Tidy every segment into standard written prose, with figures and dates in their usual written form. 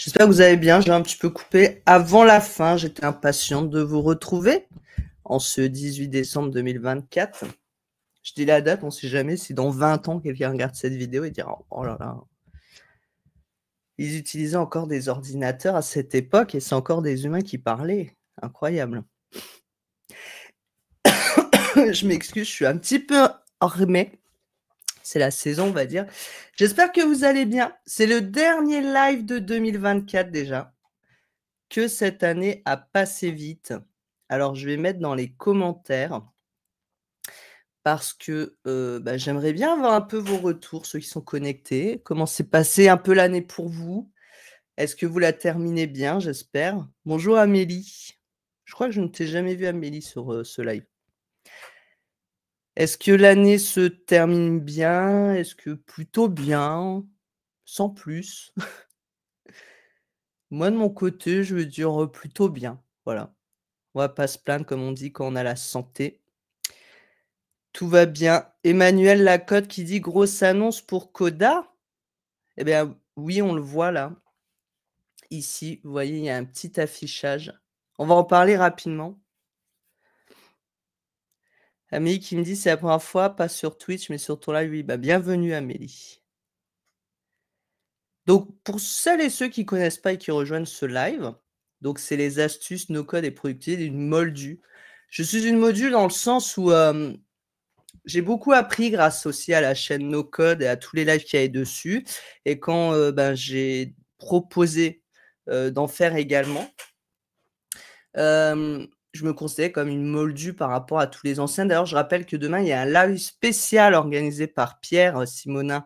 J'espère que vous allez bien. J'ai un petit peu coupé avant la fin. J'étais impatiente de vous retrouver en ce 18 décembre 2024. Je dis la date, on ne sait jamais si dans 20 ans quelqu'un regarde cette vidéo et dira oh là là. Ils utilisaient encore des ordinateurs à cette époque et c'est encore des humains qui parlaient. Incroyable. Je m'excuse, je suis un petit peu enrhumée. C'est la saison, on va dire. J'espère que vous allez bien. C'est le dernier live de 2024 déjà. Que cette année a passé vite. Alors, je vais mettre dans les commentaires parce que j'aimerais bien avoir un peu vos retours, ceux qui sont connectés. Comment s'est passée un peu l'année pour vous? Est-ce que vous la terminez bien, j'espère? Bonjour Amélie. Je crois que je ne t'ai jamais vu Amélie sur ce live. Est-ce que l'année se termine bien? Est-ce que plutôt bien? Sans plus. Moi, de mon côté, je veux dire plutôt bien. Voilà. On va pas se plaindre, comme on dit, quand on a la santé. Tout va bien. Emmanuel Lacotte qui dit: «Grosse annonce pour Coda». Eh bien, oui, on le voit là. Ici, vous voyez, il y a un petit affichage. On va en parler rapidement. Amélie qui me dit: «C'est la première fois, pas sur Twitch, mais sur ton live». Oui, bah, bienvenue Amélie. Donc pour celles et ceux qui connaissent pas et qui rejoignent ce live, donc c'est les astuces no code et productivité d'une moldue. Je suis une moldue dans le sens où, j'ai beaucoup appris grâce aussi à la chaîne No Code et à tous les lives qu'il y avait dessus et quand, j'ai proposé, d'en faire également, je me considérais comme une moldue par rapport à tous les anciens. D'ailleurs, je rappelle que demain, il y a un live spécial organisé par Pierre, Simonin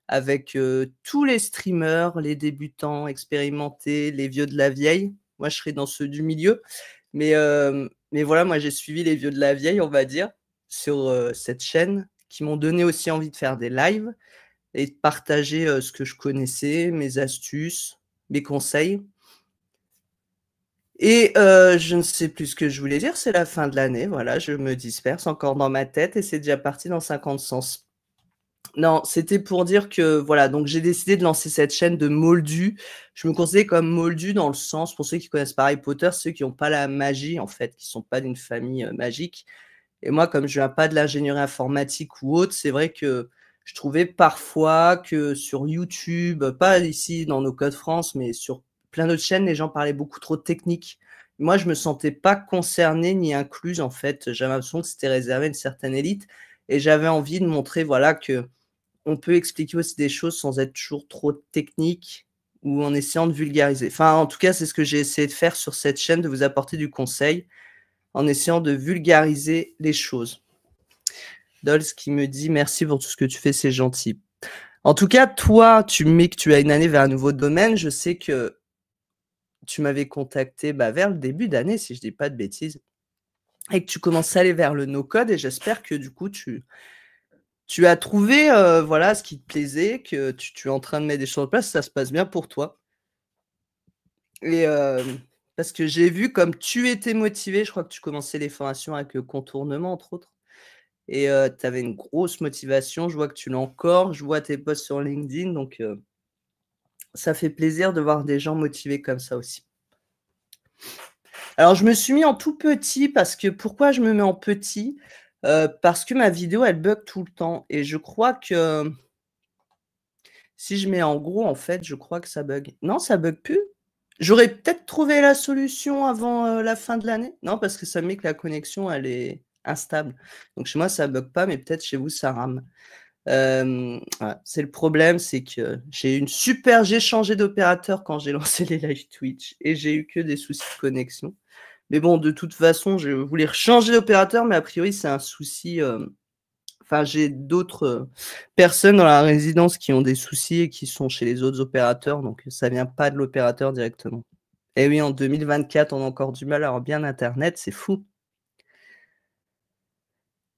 avec, tous les streamers, les débutants, expérimentés, les vieux de la vieille. Moi, je serai dans ceux du milieu, mais voilà, moi, j'ai suivi les vieux de la vieille, on va dire, sur, cette chaîne, qui m'ont donné aussi envie de faire des lives et de partager, ce que je connaissais, mes astuces, mes conseils et je ne sais plus ce que je voulais dire, c'est la fin de l'année, voilà, je me disperse encore dans ma tête et c'est déjà parti dans 50 sens. Non, c'était pour dire que voilà, donc j'ai décidé de lancer cette chaîne de moldus. Je me considère comme moldu dans le sens, pour ceux qui connaissent pas Harry Potter, ceux qui ont pas la magie en fait, qui sont pas d'une famille, magique et moi comme je viens pas de l'ingénierie informatique ou autre, c'est vrai que je trouvais parfois que sur YouTube, pas ici dans No Code France, mais sur plein d'autres chaînes, les gens parlaient beaucoup trop technique. Moi, je me sentais pas concernée ni incluse en fait, j'avais l'impression que c'était réservé à une certaine élite et j'avais envie de montrer voilà que on peut expliquer aussi des choses sans être toujours trop technique ou en essayant de vulgariser. Enfin, en tout cas, c'est ce que j'ai essayé de faire sur cette chaîne, de vous apporter du conseil en essayant de vulgariser les choses. Dolls qui me dit: «Merci pour tout ce que tu fais, c'est gentil». En tout cas, toi, tu mets que tu as une année vers un nouveau domaine. Je sais que tu m'avais contacté, vers le début d'année, si je dis pas de bêtises et que tu commences à aller vers le no code et j'espère que du coup tu as trouvé, voilà, ce qui te plaisait, que tu es en train de mettre des choses en place, ça se passe bien pour toi et parce que j'ai vu comme tu étais motivé, je crois que tu commençais les formations avec le contournement, entre autres et tu avais une grosse motivation. Je vois que tu l'as encore, je vois tes posts sur LinkedIn donc ça fait plaisir de voir des gens motivés comme ça aussi. Alors je me suis mis en tout petit parce que pourquoi je me mets en petit? Parce que ma vidéo, elle bug tout le temps et je crois que si je mets en gros, en fait, je crois que ça bug. Non, ça bug plus? J'aurais peut-être trouvé la solution avant, la fin de l'année? Non, parce que ça met que la connexion, elle est instable. Donc chez moi, ça bug pas, mais peut-être chez vous, ça rame. Voilà, c'est le problème, c'est que j'ai changé d'opérateur quand j'ai lancé les live Twitch et j'ai eu que des soucis de connexion. Mais bon, de toute façon, je voulais changer d'opérateur, mais a priori, c'est un souci, enfin, j'ai d'autres, personnes dans la résidence qui ont des soucis et qui sont chez les autres opérateurs, donc ça vient pas de l'opérateur directement. Et oui, en 2024, on a encore du mal à avoir bien internet, c'est fou.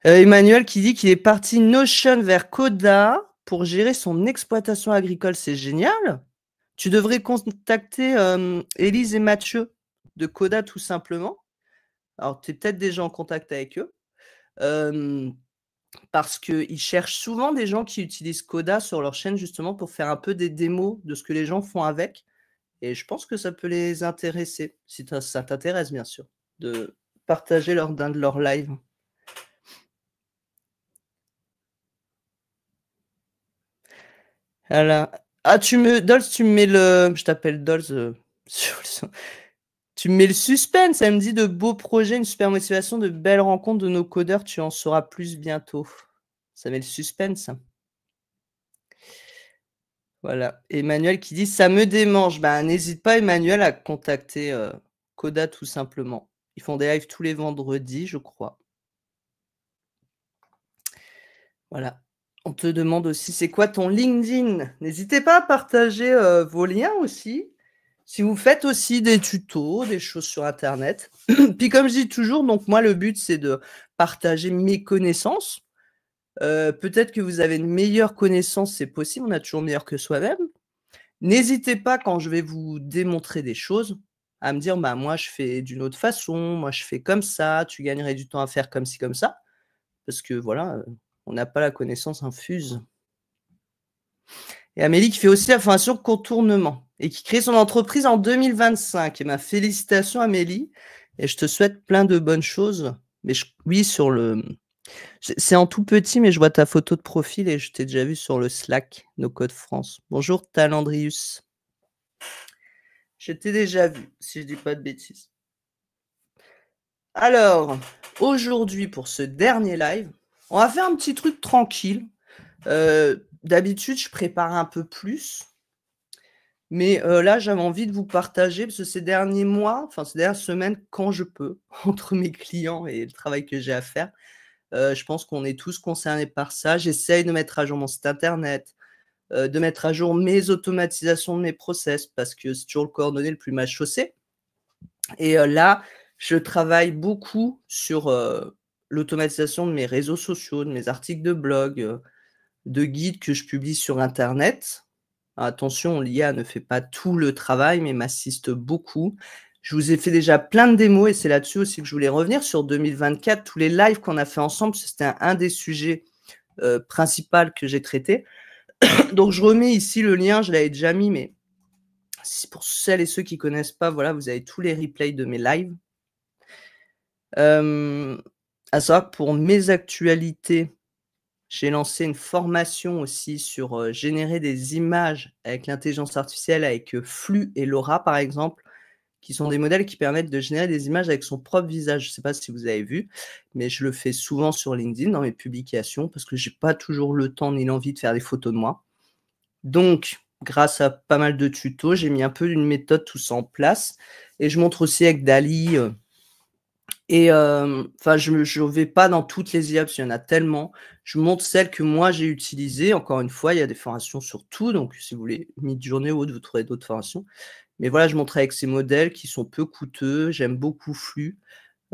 Emmanuel qui dit qu'il est parti Notion vers Coda pour gérer son exploitation agricole, c'est génial! Tu devrais contacter, Élise et Mathieu de Coda tout simplement. Alors tu es peut-être déjà en contact avec eux, hem parce qu'ils cherchent souvent des gens qui utilisent Coda sur leur chaîne justement pour faire un peu des démos de ce que les gens font avec et je pense que ça peut les intéresser, si ça t'intéresse bien sûr, de partager lors d'un de leurs lives. Voilà. Ah Dolz, tu me mets le je t'appelle Dolz, sur le tu me mets le suspense, elle me dit: «De beaux projets, une super motivation, de belles rencontres de nos codeurs, tu en sauras plus bientôt». Ça met le suspense. Voilà. Emmanuel qui dit: «Ça me démange». Ben, n'hésite pas Emmanuel à contacter, Coda tout simplement. Ils font des lives tous les vendredis, je crois. Voilà. On te demande aussi: «C'est quoi ton LinkedIn?» N'hésitez pas à partager, vos liens aussi. Si vous faites aussi des tutos, des choses sur internet. Puis comme je dis toujours, donc moi le but c'est de partager mes connaissances. Peut-être que vous avez une meilleure connaissance, c'est possible, on a toujours meilleur que soi-même. N'hésitez pas quand je vais vous démontrer des choses, à me dire: «Bah, moi je fais d'une autre façon, moi je fais comme ça, tu gagnerais du temps à faire comme ci, comme ça». Parce que voilà, on n'a pas la connaissance infuse. Et Amélie qui fait aussi la formation contournement et qui crée son entreprise en 2025. Et ben, félicitations Amélie et je te souhaite plein de bonnes choses. Mais oui, sur le c'est en tout petit, mais je vois ta photo de profil et je t'ai déjà vu sur le Slack, No Code France. Bonjour Talandrius. Je t'ai déjà vu, si je dis pas de bêtises. Alors, aujourd'hui, pour ce dernier live, on va faire un petit truc tranquille. D'habitude, je prépare un peu plus. Mais là, j'avais envie de vous partager parce que ces derniers mois, enfin ces dernières semaines, quand je peux, entre mes clients et le travail que j'ai à faire, je pense qu'on est tous concernés par ça. J'essaye de mettre à jour mon site internet, de mettre à jour mes automatisations de mes process parce que c'est toujours le coordonné le plus mal chaussé et là, je travaille beaucoup sur, l'automatisation de mes réseaux sociaux, de mes articles de blog, de guides que je publie sur internet. Attention, l'IA ne fait pas tout le travail, mais m'assiste beaucoup. Je vous ai fait déjà plein de démos et c'est là-dessus aussi que je voulais revenir sur 2024, tous les lives qu'on a fait ensemble, c'était un des sujets, principal que j'ai traité. Donc je remets ici le lien, je l'avais déjà mis, mais si pour celles et ceux qui connaissent pas, voilà, vous avez tous les replays de mes lives. À savoir que pour mes actualités, j'ai lancé une formation aussi sur, générer des images avec l'intelligence artificielle, avec, Flux et Laura, par exemple, qui sont des modèles qui permettent de générer des images avec son propre visage. Je ne sais pas si vous avez vu, mais je le fais souvent sur LinkedIn dans mes publications parce que j'ai pas toujours le temps ni l'envie de faire des photos de moi. Donc, grâce à pas mal de tutos, j'ai mis un peu une méthode, tout ça en place et je montre aussi avec DALL-E, et enfin, je vais pas dans toutes les IA parce qu'il y en a tellement. Je montre celles que moi j'ai utilisées. Encore une fois, il y a des formations sur tout, donc si vous voulez Midjourney ou autre, vous trouverez d'autres formations. Mais voilà, je montre avec ces modèles qui sont peu coûteux. J'aime beaucoup Flux,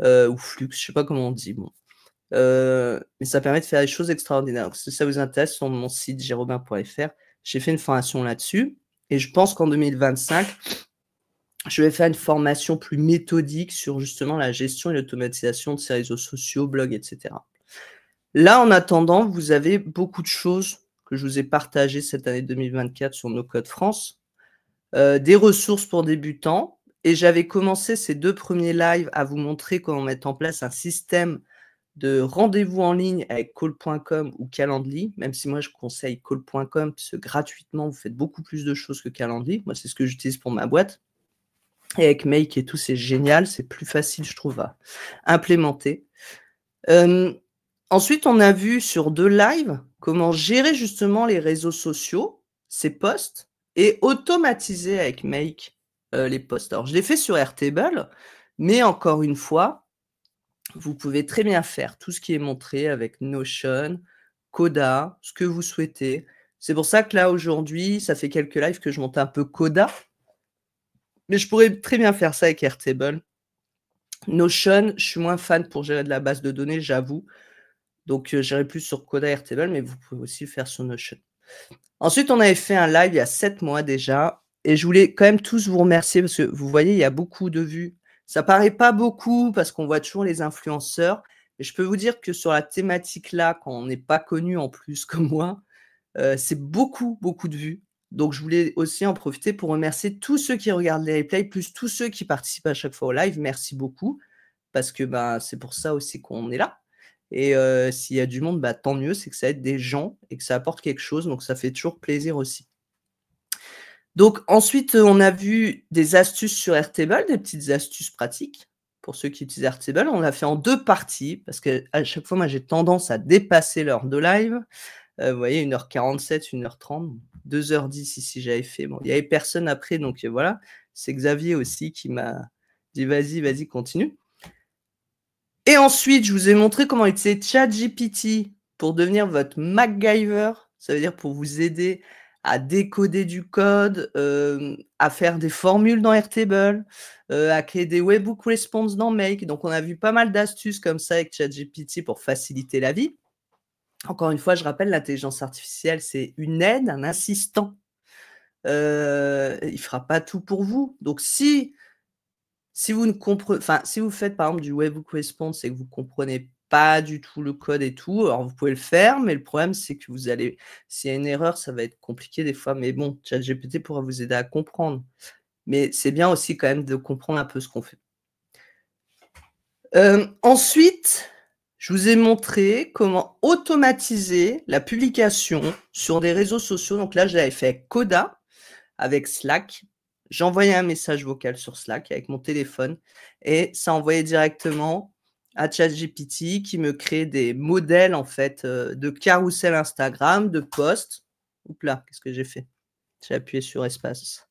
ou Flux, je sais pas comment on dit, bon. Mais ça permet de faire des choses extraordinaires. Donc si ça vous intéresse, sur mon site jerobin.fr, j'ai fait une formation là-dessus et je pense qu'en 2025, je vais faire une formation plus méthodique sur justement la gestion et l'automatisation de ces réseaux sociaux, blogs, et cetera. Là, en attendant, vous avez beaucoup de choses que je vous ai partagées cette année 2024 sur No Code France, des ressources pour débutants et j'avais commencé ces 2 premiers lives à vous montrer comment mettre en place un système de rendez-vous en ligne avec call.com ou Calendly, même si moi je conseille call.com parce que gratuitement, vous faites beaucoup plus de choses que Calendly. Moi, c'est ce que j'utilise pour ma boîte. Et avec Make et tout, c'est génial, c'est plus facile, je trouve, à implémenter. Ensuite, on a vu sur 2 lives comment gérer justement les réseaux sociaux, ces posts et automatiser avec Make, les posts. Alors je l'ai fait sur Airtable, mais encore une fois, vous pouvez très bien faire tout ce qui est montré avec Notion, Coda, ce que vous souhaitez. C'est pour ça que là, aujourd'hui, ça fait quelques lives que je monte un peu Coda. Mais je pourrais très bien faire ça avec Airtable. Notion, je suis moins fan pour gérer de la base de données, j'avoue. Donc, j'irai plus sur Coda Airtable, mais vous pouvez aussi le faire sur Notion. Ensuite, on avait fait un live il y a 7 mois déjà et je voulais quand même tous vous remercier parce que vous voyez, il y a beaucoup de vues. Ça paraît pas beaucoup parce qu'on voit toujours les influenceurs, mais je peux vous dire que sur la thématique là, quand on n'est pas connu en plus comme moi, c'est beaucoup, beaucoup de vues. Donc je voulais aussi en profiter pour remercier tous ceux qui regardent les replays, plus tous ceux qui participent à chaque fois au live. Merci beaucoup parce que, bah, c'est pour ça aussi qu'on est là et s'il y a du monde, bah, tant mieux, c'est que ça aide des gens et que ça apporte quelque chose, donc ça fait toujours plaisir aussi. Donc ensuite, on a vu des astuces sur Airtable, des petites astuces pratiques pour ceux qui utilisent Airtable. On l'a fait en 2 parties parce qu'à chaque fois, moi, j'ai tendance à dépasser l'heure de live. Vous voyez 1h47, 1h30, 2h10 ici j'avais fait. Bon, il y avait personne après donc voilà. C'est Xavier aussi qui m'a dit: «Vas-y, vas-y, continue». Et ensuite, je vous ai montré comment utiliser ChatGPT pour devenir votre MacGyver. Ça veut dire pour vous aider à décoder du code, à faire des formules dans Airtable, à créer des webhook response dans Make. Donc on a vu pas mal d'astuces comme ça avec ChatGPT pour faciliter la vie. Encore une fois, je rappelle, l'intelligence artificielle, c'est une aide, un assistant. Il fera pas tout pour vous. Donc si vous ne enfin, si vous faites par exemple du webhook response et que vous comprenez pas du tout le code et tout, alors vous pouvez le faire, mais le problème c'est que vous allez s'il y a une erreur, ça va être compliqué des fois, mais bon, ChatGPT pourra vous aider à comprendre. Mais c'est bien aussi quand même de comprendre un peu ce qu'on fait. Ensuite, je vous ai montré comment automatiser la publication sur des réseaux sociaux. Donc là, j'avais fait Coda avec Slack. J'envoyais un message vocal sur Slack avec mon téléphone et ça envoyait directement à ChatGPT qui me crée des modèles en fait, de carrousel Instagram, de posts. Oups là, qu'est-ce que j'ai fait? J'ai appuyé sur espace.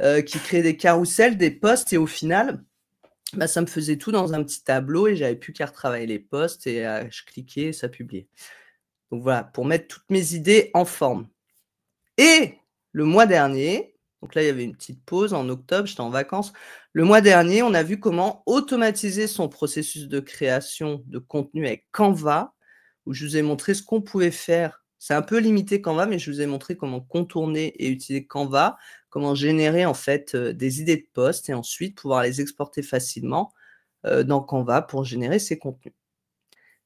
Qui crée des carousels, des posts et au final, bah, ça me faisait tout dans un petit tableau et j'avais plus qu'à retravailler les posts et je cliquais et ça publiait. Donc voilà, pour mettre toutes mes idées en forme. Et le mois dernier, donc là, il y avait une petite pause en octobre, j'étais en vacances. Le mois dernier, on a vu comment automatiser son processus de création de contenu avec Canva, où je vous ai montré ce qu'on pouvait faire. C'est un peu limité Canva, mais je vous ai montré comment contourner et utiliser Canva, comment générer en fait, des idées de posts et ensuite pouvoir les exporter facilement, dans Canva pour générer ces contenus.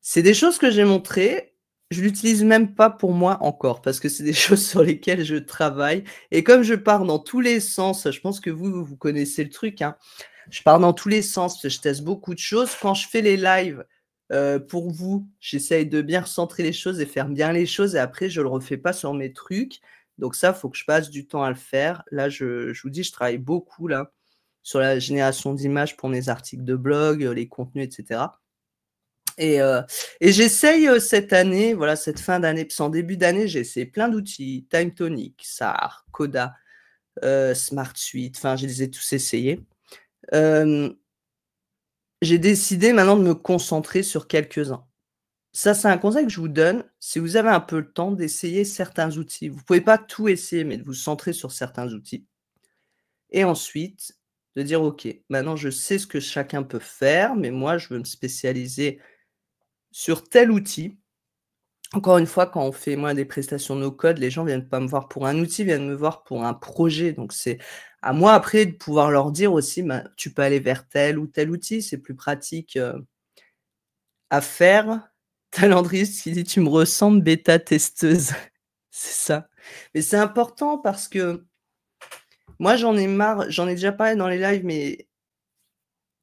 C'est des choses que j'ai montrées, je l'utilise même pas pour moi encore parce que c'est des choses sur lesquelles je travaille et comme je pars dans tous les sens, je pense que vous connaissez le truc, hein. Je pars dans tous les sens, je teste beaucoup de choses. Quand je fais les lives, pour vous, j'essaye de bien recentrer les choses et faire bien les choses et après je le refais pas sur mes trucs. Donc ça, faut que je passe du temps à le faire. Là, je vous dis, je travaille beaucoup là, sur la génération d'images pour mes articles de blog, les contenus et cetera. Et j'essaye, cette année, voilà, cette fin d'année, parce qu'en début d'année, j'ai essayé plein d'outils, TimeTonic, SAR, Coda, Smart Suite, enfin, je les ai tous essayés. J'ai décidé maintenant de me concentrer sur quelques-uns. Ça, c'est un conseil que je vous donne, si vous avez un peu le temps d'essayer certains outils. Vous pouvez pas tout essayer, mais de vous centrer sur certains outils et ensuite de dire: «OK, maintenant je sais ce que chacun peut faire, mais moi je veux me spécialiser sur tel outil». Encore une fois, quand on fait, moi, des prestations no code, les gens viennent pas me voir pour un outil, viennent me voir pour un projet. Donc c'est à moi après de pouvoir leur dire aussi: «Bah, tu peux aller vers tel ou tel outil, c'est plus pratique, à faire». Tu Landry qui dit: «Tu me ressembles bêta testeuse». C'est ça. Mais c'est important parce que moi, j'en ai marre, j'en ai déjà parlé dans les lives, mais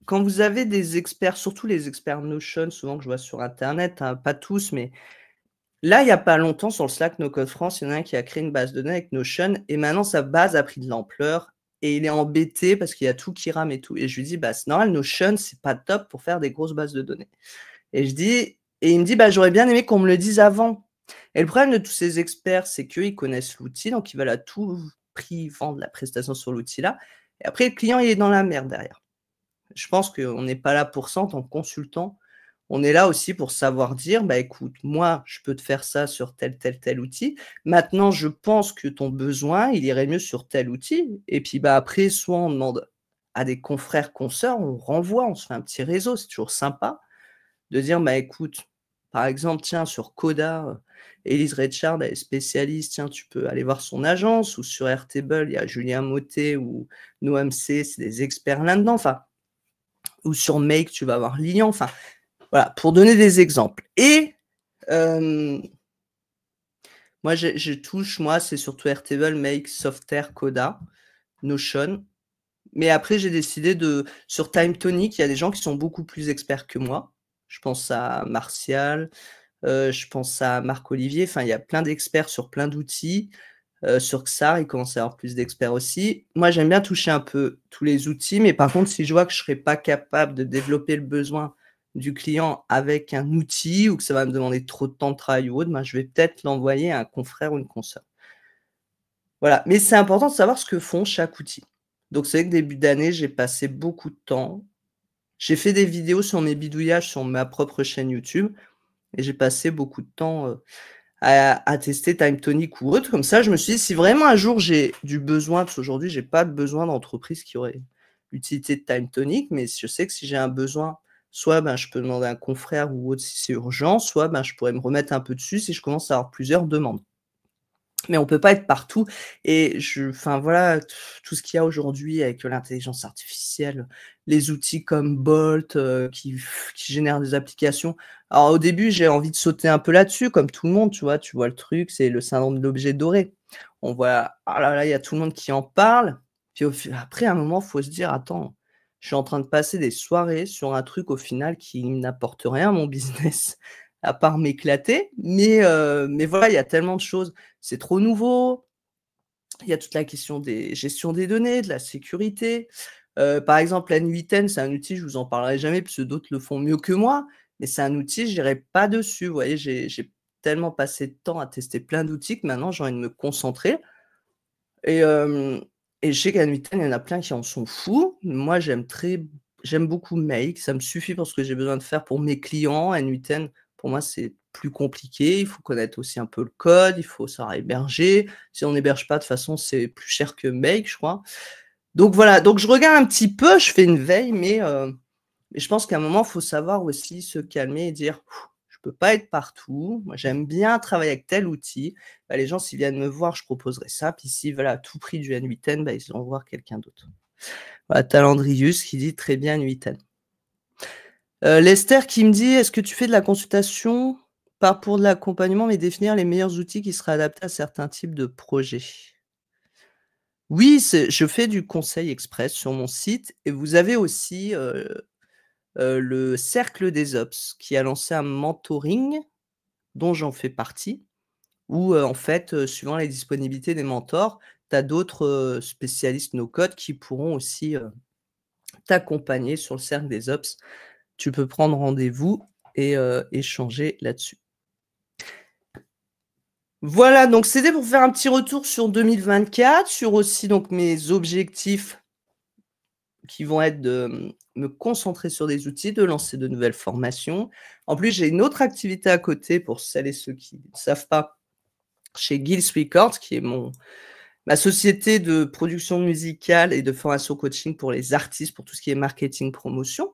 quand vous avez des experts, surtout les experts Notion, souvent que je vois sur internet, hein, pas tous, mais là, il y a pas longtemps, sur le Slack No Code France, il y en a un qui a créé une base de données avec Notion et maintenant sa base a pris de l'ampleur et il est embêté parce qu'il y a tout qui rame et tout et je lui dis: «Bah, c'est normal, Notion, c'est pas top pour faire des grosses bases de données» et je dis et il me dit: «Bah, j'aurais bien aimé qu'on me le dise avant» et le problème de tous ces experts, c'est qu'eux, ils connaissent l'outil, donc ils veulent à tout prix vendre la prestation sur l'outil-là et après le client, il est dans la merde derrière. Je pense qu'on n'est pas là pour ça en tant que consultant. On est là aussi pour savoir dire: «Bah, écoute, moi, je peux te faire ça sur tel, tel, tel outil. Maintenant, je pense que ton besoin, il irait mieux sur tel outil» et puis, bah, après, soit on demande à des confrères, consoeurs, on renvoie, on se fait un petit réseau, c'est toujours sympa de dire: «Bah, écoute, par exemple, tiens, sur Coda, Élise Richard, elle est spécialiste, tiens, tu peux aller voir son agence» ou sur Airtable, il y a Julien Mottet ou NoMC, c'est des experts là-dedans, enfin, ou sur Make, tu vas avoir Lilian, enfin, voilà, pour donner des exemples et hem, Moi, je touche, moi, c'est surtout Airtable, Make, Software, Coda, Notion. Mais après, j'ai décidé de sur TimeTonic, il y a des gens qui sont beaucoup plus experts que moi. Je pense à Martial, je pense à Marc-Olivier, enfin, il y a plein d'experts sur plein d'outils. Sur XR, il commence à y avoir plus d'experts aussi. Moi, j'aime bien toucher un peu tous les outils, mais par contre, si je vois que je serai pas capable de développer le besoin du client avec un outil ou que ça va me demander trop de temps de travail ou autre, ben, je vais peut-être l'envoyer à un confrère ou une consoeur. Voilà, mais c'est important de savoir ce que font chaque outil. Donc c'est vrai que début d'année, j'ai passé beaucoup de temps. J'ai fait des vidéos sur mes bidouillages sur ma propre chaîne YouTube et j'ai passé beaucoup de temps, à tester TimeTonic ou autre. Comme ça, je me suis dit: «Si vraiment un jour j'ai du besoin», parce qu'aujourd'hui j'ai pas de besoin d'entreprise qui aurait l'utilité de TimeTonic, mais je sais que si j'ai un besoin, soit, ben, je peux demander à un confrère ou autre si c'est urgent, soit, ben, je pourrais me remettre un peu dessus si je commence à avoir plusieurs demandes. Mais on peut pas être partout et enfin voilà, tout ce qu'il y a aujourd'hui avec l'intelligence artificielle, les outils comme Bolt, qui génèrent des applications. Alors au début, j'ai envie de sauter un peu là-dessus comme tout le monde, tu vois? Tu vois le truc, c'est le syndrome de l'objet doré. On voit: «Ah là là», il y a tout le monde qui en parle, puis après à un moment, faut se dire: «Attends, je suis en train de passer des soirées sur un truc au final qui n'apporte rien à mon business, à part m'éclater». Mais voilà, il y a tellement de choses, c'est trop nouveau. Il y a toute la question des gestion des données, de la sécurité. Par exemple, n8n, c'est un outil, je vous en parlerai jamais parce que d'autres le font mieux que moi, mais c'est un outil, j'irai pas dessus. Vous voyez, j'ai tellement passé de temps à tester plein d'outils que maintenant j'ai envie de me concentrer et et je sais qu'N8n, il y en a plein qui en sont fous. Moi, j'aime beaucoup Make, ça me suffit pour ce que j'ai besoin de faire pour mes clients. N8n, pour moi, c'est plus compliqué. Il faut connaître aussi un peu le code, il faut savoir héberger. Si on n'héberge pas, de toute façon, c'est plus cher que Make, je crois. Donc voilà, donc je regarde un petit peu, je fais une veille, mais je pense qu'à un moment, il faut savoir aussi se calmer et dire: «Je peux pas être partout. Moi, j'aime bien travailler avec tel outil. Bah, les gens, s'ils viennent me voir, je proposerai ça. Puis s'ils veulent à tout prix du N8N, bah, ils vont voir quelqu'un d'autre». Voilà, Talandrius qui dit: «Très bien N8N». Lester qui me dit: «Est-ce que tu fais de la consultation? Pas pour de l'accompagnement, mais définir les meilleurs outils qui seraient adaptés à certains types de projets». Oui, je fais du conseil express sur mon site et vous avez aussi, le Cercle des Ops qui a lancé un mentoring dont j'en fais partie, où, en fait, suivant les disponibilités des mentors, tu as d'autres, spécialistes no code qui pourront aussi, t'accompagner sur le Cercle des Ops. Tu peux prendre rendez-vous et échanger là-dessus. Voilà, donc c'était pour faire un petit retour sur 2024, sur aussi donc mes objectifs qui vont être de, me concentrer sur des outils, de lancer de nouvelles formations. En plus, j'ai une autre activité à côté pour celles et ceux qui ne savent pas, chez Gills Records, qui est ma société de production musicale et de formation coaching pour les artistes, pour tout ce qui est marketing, promotion,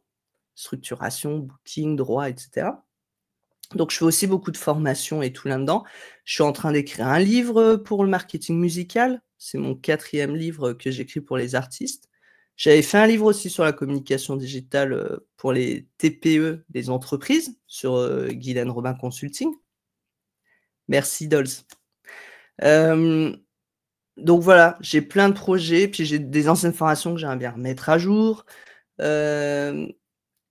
structuration, booking, droit, et cetera. Donc je fais aussi beaucoup de formations et tout là-dedans. Je suis en train d'écrire un livre, pour le marketing musical. C'est mon 4e livre, que j'écris pour les artistes. J'avais fait un livre aussi sur la communication digitale, pour les TPE, les entreprises, sur, Guylaine Robin Consulting. Merci Dolz. Hem, donc voilà, j'ai plein de projets, puis j'ai des anciennes formations que j'aimerais bien remettre à jour. Hem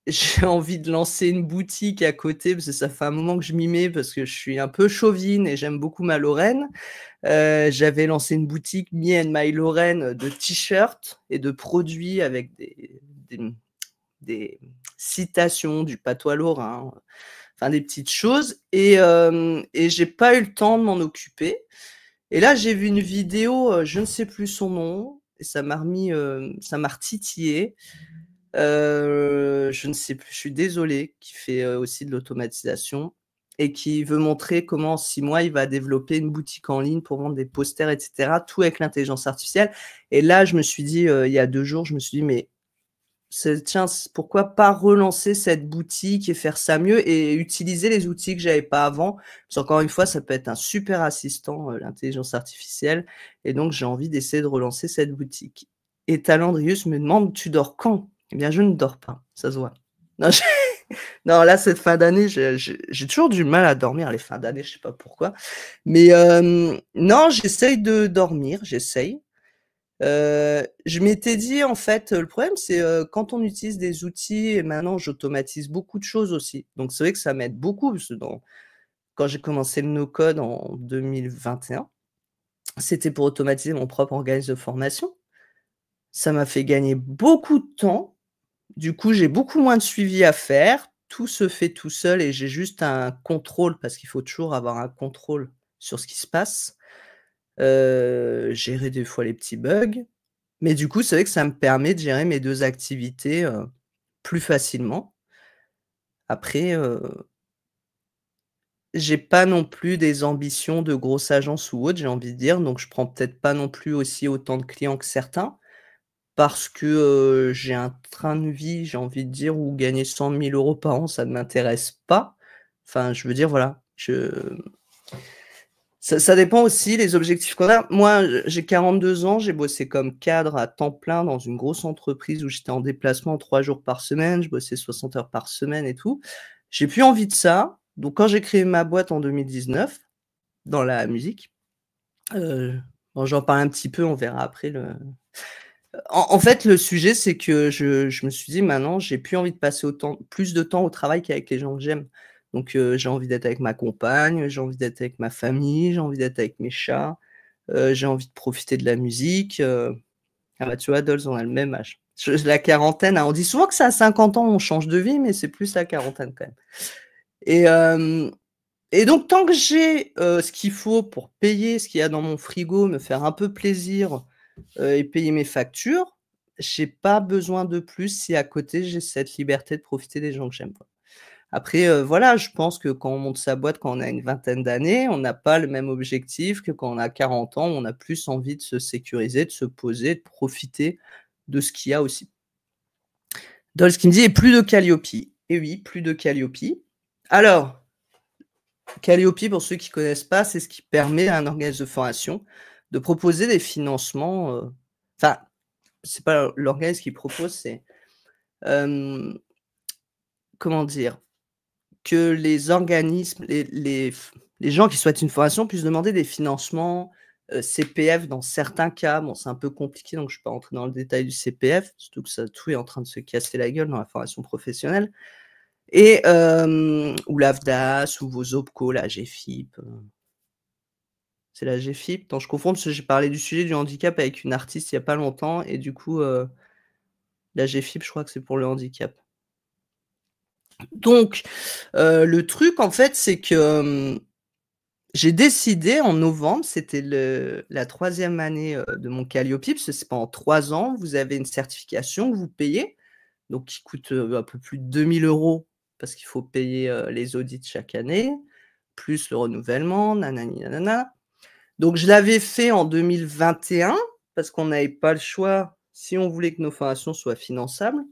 J'ai envie de lancer une boutique à côté parce que ça fait un moment que je m'y mets parce que je suis un peu chauvine et j'aime beaucoup ma Lorraine. J'avais lancé une boutique Me and My Lorraine de t-shirts et de produits avec des, mmh, des citations du patois lorrain, enfin des petites choses et j'ai pas eu le temps de m'en occuper et là, j'ai vu une vidéo, je ne sais plus son nom et ça m'a retitillée. Je ne sais plus, je suis désolé, qui fait, aussi de l'automatisation et qui veut montrer comment en 6 mois, il va développer une boutique en ligne pour vendre des posters et cetera, tout avec l'intelligence artificielle et là, je me suis dit, il y a 2 jours, je me suis dit: «Mais tiens, pourquoi pas relancer cette boutique et faire ça mieux et utiliser les outils que j'avais pas avant?» Parce qu'encore une fois, ça peut être un super assistant, l'intelligence artificielle et donc j'ai envie d'essayer de relancer cette boutique et Talandrius me demande: «Tu dors quand?» Eh bien, je ne dors pas, ça se voit. Non, Non, là, cette fin d'année, j'ai toujours du mal à dormir les fins d'année, je sais pas pourquoi. Mais non, j'essaye de dormir, j'essaye. Je m'étais dit, en fait, le problème, c'est, quand on utilise des outils et maintenant j'automatise beaucoup de choses aussi. Donc c'est vrai que ça m'aide beaucoup parce que quand j'ai commencé le no-code en 2021, c'était pour automatiser mon propre organisme de formation. Ça m'a fait gagner beaucoup de temps. Du coup, j'ai beaucoup moins de suivi à faire. Tout se fait tout seul et j'ai juste un contrôle parce qu'il faut toujours avoir un contrôle sur ce qui se passe. Gérer des fois les petits bugs. Mais du coup, c'est vrai que ça me permet de gérer mes 2 activités, plus facilement. Après, j'ai pas non plus des ambitions de grosse agence ou autre, j'ai envie de dire, donc je prends peut-être pas non plus aussi autant de clients que certains. Parce que, j'ai un train de vie, j'ai envie de dire, où gagner 100 000 € par an, ça ne m'intéresse pas. Enfin, je veux dire, voilà, ça dépend aussi les objectifs qu'on a. Moi, j'ai 42 ans, j'ai bossé comme cadre à temps plein dans une grosse entreprise où j'étais en déplacement 3 jours par semaine, je bossais 60 heures par semaine et tout. J'ai plus envie de ça, donc quand j'ai créé ma boîte en 2019, dans la musique, heu, bon, j'en parle un petit peu, on verra après le en fait, le sujet, c'est que je me suis dit: «Maintenant, j'ai plus envie de passer autant plus de temps au travail qu'avec les gens que j'aime». Donc j'ai envie d'être avec ma compagne, j'ai envie d'être avec ma famille, j'ai envie d'être avec mes chats, j'ai envie de profiter de la musique, ah bah, tu vois, Dolz, on a le même âge. La quarantaine, hein, on dit souvent que c'est à 50 ans on change de vie, mais c'est plus la quarantaine quand même. Et donc tant que j'ai, ce qu'il faut pour payer ce qu'il y a dans mon frigo, me faire un peu plaisir, et payer mes factures, j'ai pas besoin de plus si à côté j'ai cette liberté de profiter des gens que j'aime, quoi. Après, voilà, je pense que quand on monte sa boîte, quand on a une vingtaine d'années, on n'a pas le même objectif que quand on a 40 ans, on a plus envie de se sécuriser, de se poser, de profiter de ce qu'il y a aussi. Dolz qui me dit: «Et plus de Calliope». Et oui, plus de Calliope. Alors, Calliope, pour ceux qui connaissent pas, c'est ce qui permet à un organisme de formation de proposer des financements, enfin, c'est pas l'organisme qui propose, c'est, hem, comment dire? Que les organismes, les gens qui souhaitent une formation puissent demander des financements, CPF dans certains cas. Bon, c'est un peu compliqué, donc je ne vais pas rentrer dans le détail du CPF, surtout que ça tout est en train de se casser la gueule dans la formation professionnelle et ou l'AFDAS ou vos OPCO, la GFIP, c'est la GFIP? Non, je confonds parce que j'ai parlé du sujet du handicap avec une artiste il y a pas longtemps et du coup, la GFIP, je crois que c'est pour le handicap. Donc le truc, en fait, c'est que, j'ai décidé en novembre, c'était la 3e année, de mon Calliope, parce que c'est pendant 3 ans, vous avez une certification que vous payez, donc qui coûte, un peu plus de 2 000 € parce qu'il faut payer, les audits chaque année, plus le renouvellement, nanani nanana. Donc je l'avais fait en 2021 parce qu'on n'avait pas le choix si on voulait que nos formations soient finançables.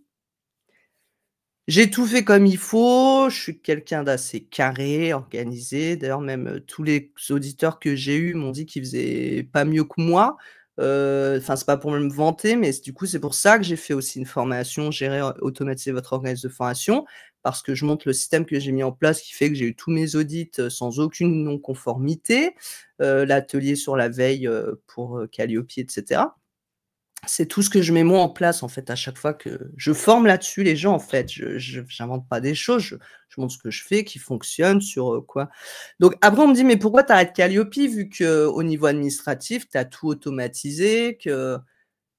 J'ai tout fait comme il faut, je suis quelqu'un d'assez carré, organisé. D'ailleurs même, tous les auditeurs que j'ai eus m'ont dit qu'ils faisaient pas mieux que moi. Enfin, c'est pas pour me vanter, mais du coup, c'est pour ça que j'ai fait aussi une formation gérer, automatiser votre organisme de formation, parce que je montre le système que j'ai mis en place qui fait que j'ai eu tous mes audits, sans aucune non-conformité, l'atelier sur la veille, pour, Calliope et cetera. C'est tout ce que je mets moi en place, en fait, à chaque fois que je forme là-dessus les gens, en fait. Je j'invente pas des choses, je montre ce que je fais qui fonctionne sur, quoi. Donc après on me dit: «Mais pourquoi tu arrêtes Calliope vu qu'au niveau administratif, tu as tout automatisé, que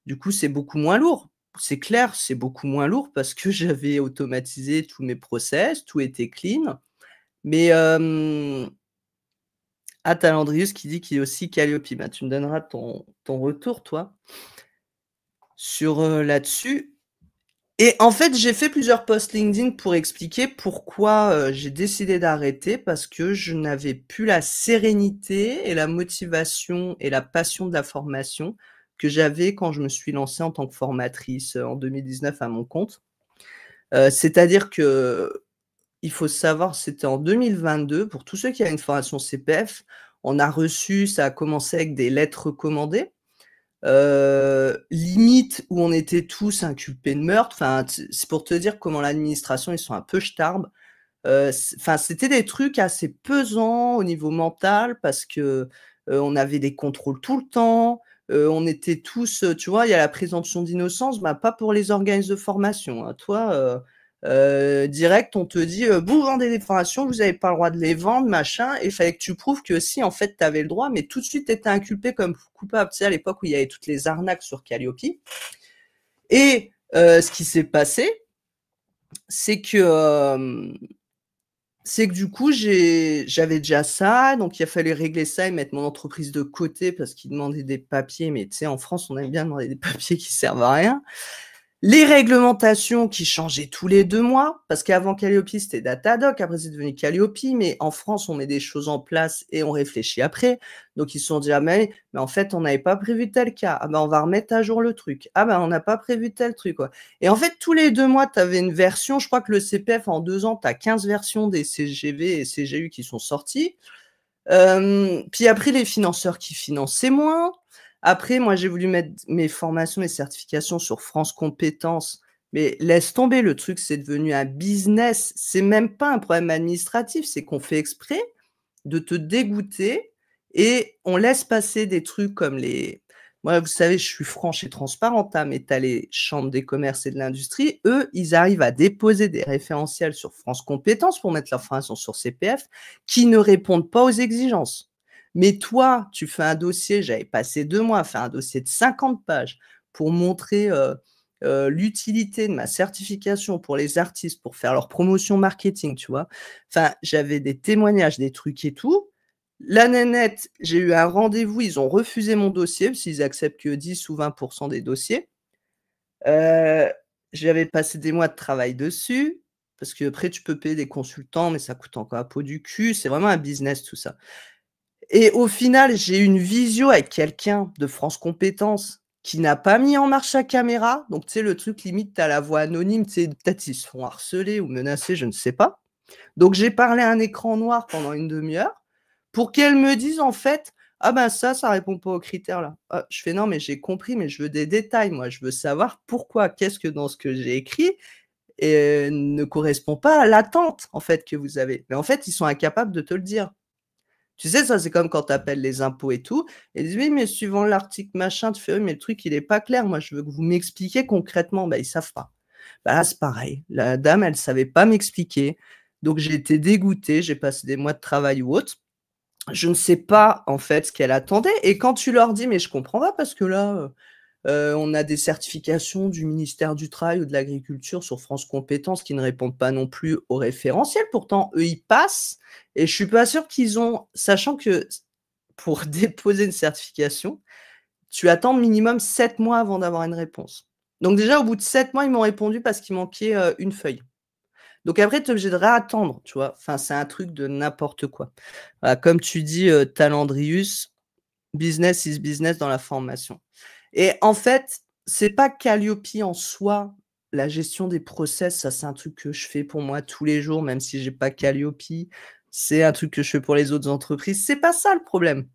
du coup c'est beaucoup moins lourd?» C'est clair, c'est beaucoup moins lourd parce que j'avais automatisé tous mes process, tout était clean. Mais, ah, tu qui dit qu'il est aussi Calliope. Bah, tu me donneras ton retour toi sur, là-dessus. Et en fait, j'ai fait plusieurs posts LinkedIn pour expliquer pourquoi, j'ai décidé d'arrêter parce que je n'avais plus la sérénité et la motivation et la passion de la formation que j'avais quand je me suis lancée en tant que formatrice, en 2019 à mon compte. C'est-à-dire qu'il faut savoir, c'était en 2022 pour tous ceux qui avaient une formation CPF, on a reçu ça a commencé avec des lettres recommandées. Limite où on était tous inculpés de meurtre. Enfin, c'est pour te dire comment l'administration, ils sont un peu ch'tarbes. Enfin, c'était des trucs assez pesants au niveau mental parce que, on avait des contrôles tout le temps, on était tous, tu vois, il y a la présomption d'innocence, bah, pas pour les organismes de formation, hein. Toi, direct, on te dit, «Vous vendez des formations, vous avez pas le droit de les vendre, machin», et il fallait que tu prouves que si, en fait, tu avais le droit, mais tout de suite, tu étais inculpé comme coupable. Tu sais, à l'époque où il y avait toutes les arnaques sur Calliope et ce qui s'est passé, c'est que, c'est que du coup, j'avais déjà ça, donc il a fallu régler ça et mettre mon entreprise de côté parce qu'ils demandaient des papiers, mais tu sais, en France, on aime bien demander des papiers qui servent à rien. Les réglementations qui changeaient tous les 2 mois, parce qu'avant Calliope, c'était Datadoc, après c'est devenu Calliope, mais en France, on met des choses en place et on réfléchit après. Donc ils se sont dit: «Ah mais en fait, on n'avait pas prévu tel cas. Ah ben, on va remettre à jour le truc. Ah ben, on n'a pas prévu tel truc, quoi», et en fait, tous les 2 mois, tu avais une version. Je crois que le CPF, en 2 ans, tu as 15 versions des CGV et CGU qui sont sorties. Puis après, les financeurs qui finançaient moins. Après, moi, j'ai voulu mettre mes formations, mes certifications sur France Compétences, mais laisse tomber, le truc, c'est devenu un business. C'est même pas un problème administratif, c'est qu'on fait exprès de te dégoûter et on laisse passer des trucs comme les moi, vous savez, je suis franche et transparente, hein, mais tu as les chambres des commerces et de l'industrie, eux, ils arrivent à déposer des référentiels sur France Compétences pour mettre leur formation sur CPF, qui ne répondent pas aux exigences. Mais toi, tu fais un dossier, j'avais passé 2 mois à faire un dossier de 50 pages pour montrer, l'utilité de ma certification pour les artistes, pour faire leur promotion marketing, tu vois? Enfin, j'avais des témoignages, des trucs et tout. La nénette, j'ai eu un rendez-vous, ils ont refusé mon dossier parce qu'ils acceptent que 10 ou 20 des dossiers. Heu, J'avais passé des mois de travail dessus, parce qu'après tu peux payer des consultants, mais ça coûte encore la peau du cul. C'est vraiment un business tout ça, et au final, j'ai eu une visio avec quelqu'un de France Compétences qui n'a pas mis en marche sa caméra. Donc tu sais, le truc limite, tu as la voix anonyme, tu sais, peut-être ils se font harceler ou menacer, je ne sais pas. Donc j'ai parlé à un écran noir pendant une demi-heure pour qu'elle me dise en fait: «Ah ben ça répond pas aux critères là». Ah, je fais: «Non mais j'ai compris, mais je veux des détails moi, je veux savoir pourquoi, qu'est-ce que dans ce que j'ai écrit ne correspond pas à l'attente en fait que vous avez?» Mais en fait, ils sont incapables de te le dire. Tu sais, ça c'est comme quand tu appelles les impôts et tout, et ils disent: «Oui mais suivant l'article machin», tu fais: «Oui mais le truc il est pas clair, moi je veux que vous m'expliquiez concrètement». Bah, ils savent pas. Bah, là, c'est pareil. La dame, elle savait pas m'expliquer, donc j'ai été dégoûté, j'ai passé des mois de travail ou autre. Je ne sais pas, en fait, ce qu'elle attendait, et quand tu leur dis: «Mais je comprends pas parce que là, on a des certifications du ministère du Travail ou de l'Agriculture sur France Compétences qui ne répondent pas non plus au référentiel». Pourtant, eux, ils passent, et je suis pas sûre qu'ils ont, sachant que pour déposer une certification, tu attends minimum 7 mois avant d'avoir une réponse. Donc déjà, au bout de 7 mois, ils m'ont répondu parce qu'il manquait, une feuille. Donc après, tu es obligé de réattendre, tu vois? Enfin, c'est un truc de n'importe quoi. Voilà, comme tu dis, Talandrius, business is business dans la formation, et en fait, c'est pas Calliope en soi, la gestion des process, ça, c'est un truc que je fais pour moi tous les jours, même si j'ai pas Calliope. C'est un truc que je fais pour les autres entreprises. C'est pas ça le problème.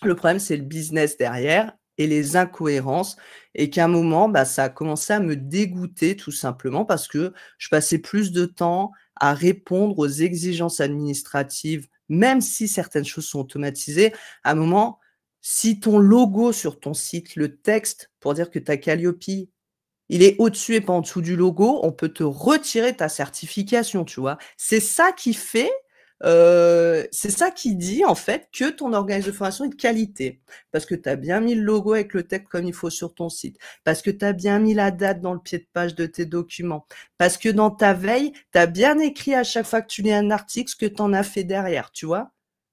Le problème, c'est le business derrière et les incohérences, et qu'à un moment, bah, ça a commencé à me dégoûter tout simplement parce que je passais plus de temps à répondre aux exigences administratives, même si certaines choses sont automatisées. À un moment, si ton logo sur ton site, le texte pour dire que tu as Calliope, il est au-dessus et pas en dessous du logo, on peut te retirer ta certification, tu vois? C'est ça qui dit, en fait, que ton organisme de formation est de qualité. Parce que tu as bien mis le logo avec le texte comme il faut sur ton site, parce que tu as bien mis la date dans le pied de page de tes documents, parce que dans ta veille, tu as bien écrit à chaque fois que tu lis un article ce que tu en as fait derrière, tu vois?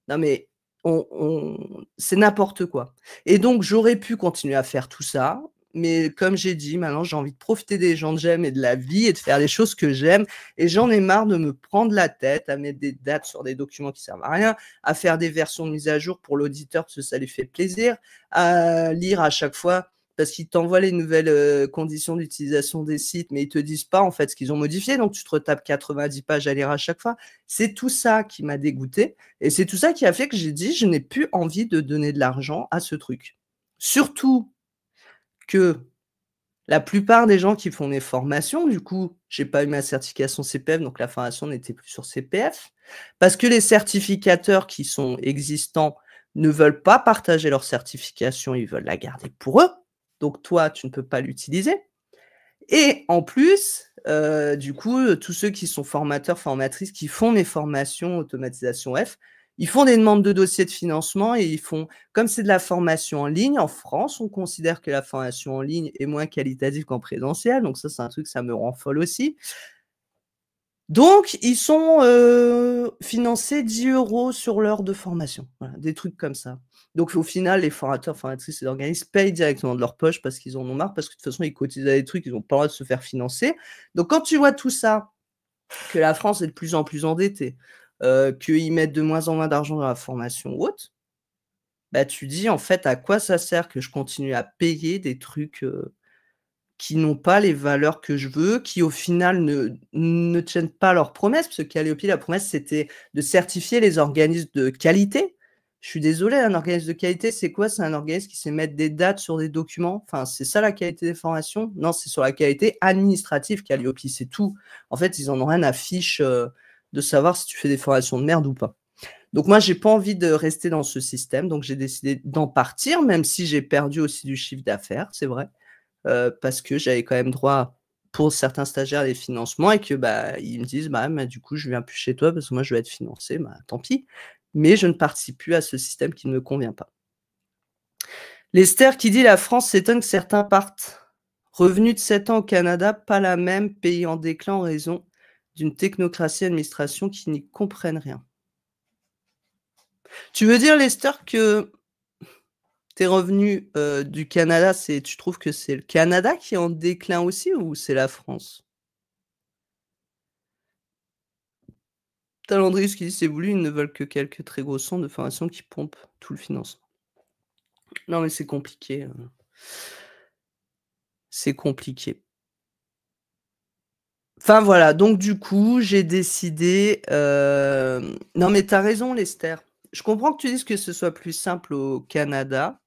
Non mais on c'est n'importe quoi, et donc j'aurais pu continuer à faire tout ça, mais comme j'ai dit, maintenant j'ai envie de profiter des gens que j'aime et de la vie et de faire les choses que j'aime, et j'en ai marre de me prendre la tête à mettre des dates sur des documents qui servent à rien, à faire des versions de mise à jour pour l'auditeur parce que ça lui fait plaisir, à lire à chaque fois parce qu'ils t'envoient les nouvelles, conditions d'utilisation des sites, mais ils te disent pas en fait ce qu'ils ont modifié, donc tu te retapes 90 pages à lire à chaque fois. C'est tout ça qui m'a dégoûté, et c'est tout ça qui a fait que j'ai dit: «Je n'ai plus envie de donner de l'argent à ce truc». Surtout que La plupart des gens qui font des formations, du coup, j'ai pas eu ma certification CPF, donc la formation n'était plus sur CPF. Parce que les certificateurs qui sont existants ne veulent pas partager leur certification, ils veulent la garder pour eux. Donc toi, tu ne peux pas l'utiliser. Et en plus, du coup, tous ceux qui sont formateurs, formatrices, qui font mes formations automatisation F, ils font des demandes de dossiers de financement et ils font comme c'est de la formation en ligne, en France, on considère que la formation en ligne est moins qualitative qu'en présentiel, donc ça, c'est un truc, ça me rend folle aussi. Donc ils sont, financés 10 € sur l'heure de formation, voilà, des trucs comme ça. Donc au final, les formateurs, formatrices et organismes payent directement de leur poche parce qu'ils en ont marre, parce que de toute façon, ils cotisent à des trucs, ils ont pas le droit de se faire financer. Donc quand tu vois tout ça, que la France est de plus en plus endettée, qu'ils mettent de moins en moins d'argent dans la formation ou autre, bah, tu dis: «En fait, à quoi ça sert que je continue à payer des trucs, qui n'ont pas les valeurs que je veux, qui au final ne tiennent pas leurs promesses?» Parce que Calliope, la promesse, c'était de certifier les organismes de qualité. Je suis désolé, un organisme de qualité, c'est quoi? C'est un organisme qui sait mettre des dates sur des documents? Enfin, c'est ça la qualité des formations? Non, c'est sur la qualité administrative, Calliope, c'est tout. En fait, ils en ont rien à fiche, de savoir si tu fais des formations de merde ou pas. Donc moi, j'ai pas envie de rester dans ce système, donc j'ai décidé d'en partir, même si j'ai perdu aussi du chiffre d'affaires, c'est vrai. Parce que j'avais quand même droit, pour certains stagiaires, à des financements et que, bah, ils me disent: «Bah, du coup, je viens plus chez toi parce que moi, je veux être financé». Bah, tant pis, mais je ne participe plus à ce système qui ne me convient pas. Lester qui dit: «La France s'étonne que certains partent. Revenu de 7 ans au Canada, pas la même, pays en déclin en raison d'une technocratie administration qui n'y comprennent rien». Tu veux dire, Lester, que tes revenus, du Canada, tu trouves que c'est le Canada qui est en déclin aussi ou c'est la France? Talandrius qui dit: «C'est voulu, ils ne veulent que quelques très gros centres de formation qui pompent tout le financement». Non, mais c'est compliqué, c'est compliqué. Enfin voilà, donc du coup, j'ai décidé, non mais tu as raison Lester. Je comprends que tu dises que ce soit plus simple au Canada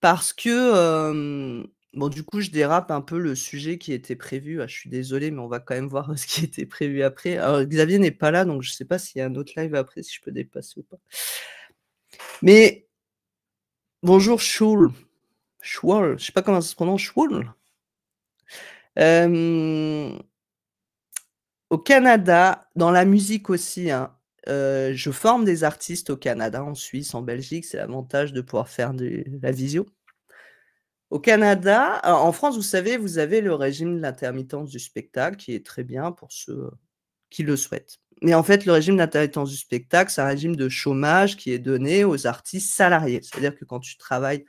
parce que, bon du coup, je dérape un peu le sujet qui était prévu. Ah, je suis désolé, mais on va quand même voir ce qui était prévu après. Alors Xavier n'est pas là, donc je sais pas s'il y a un autre live après, si je peux dépasser ou pas. Mais bonjour Choul. Schwal, je sais pas comment ça se prononce, Schwal? Hem, Au Canada, dans la musique aussi, hein, je forme des artistes au Canada, en Suisse, en Belgique, c'est l'avantage de pouvoir faire de la visio. Au Canada, en France, vous savez, vous avez le régime de l'intermittence du spectacle qui est très bien pour ceux, qui le souhaitent. Mais en fait, le régime d'intermittence du spectacle, c'est un régime de chômage qui est donné aux artistes salariés. C'est-à-dire que quand tu travailles,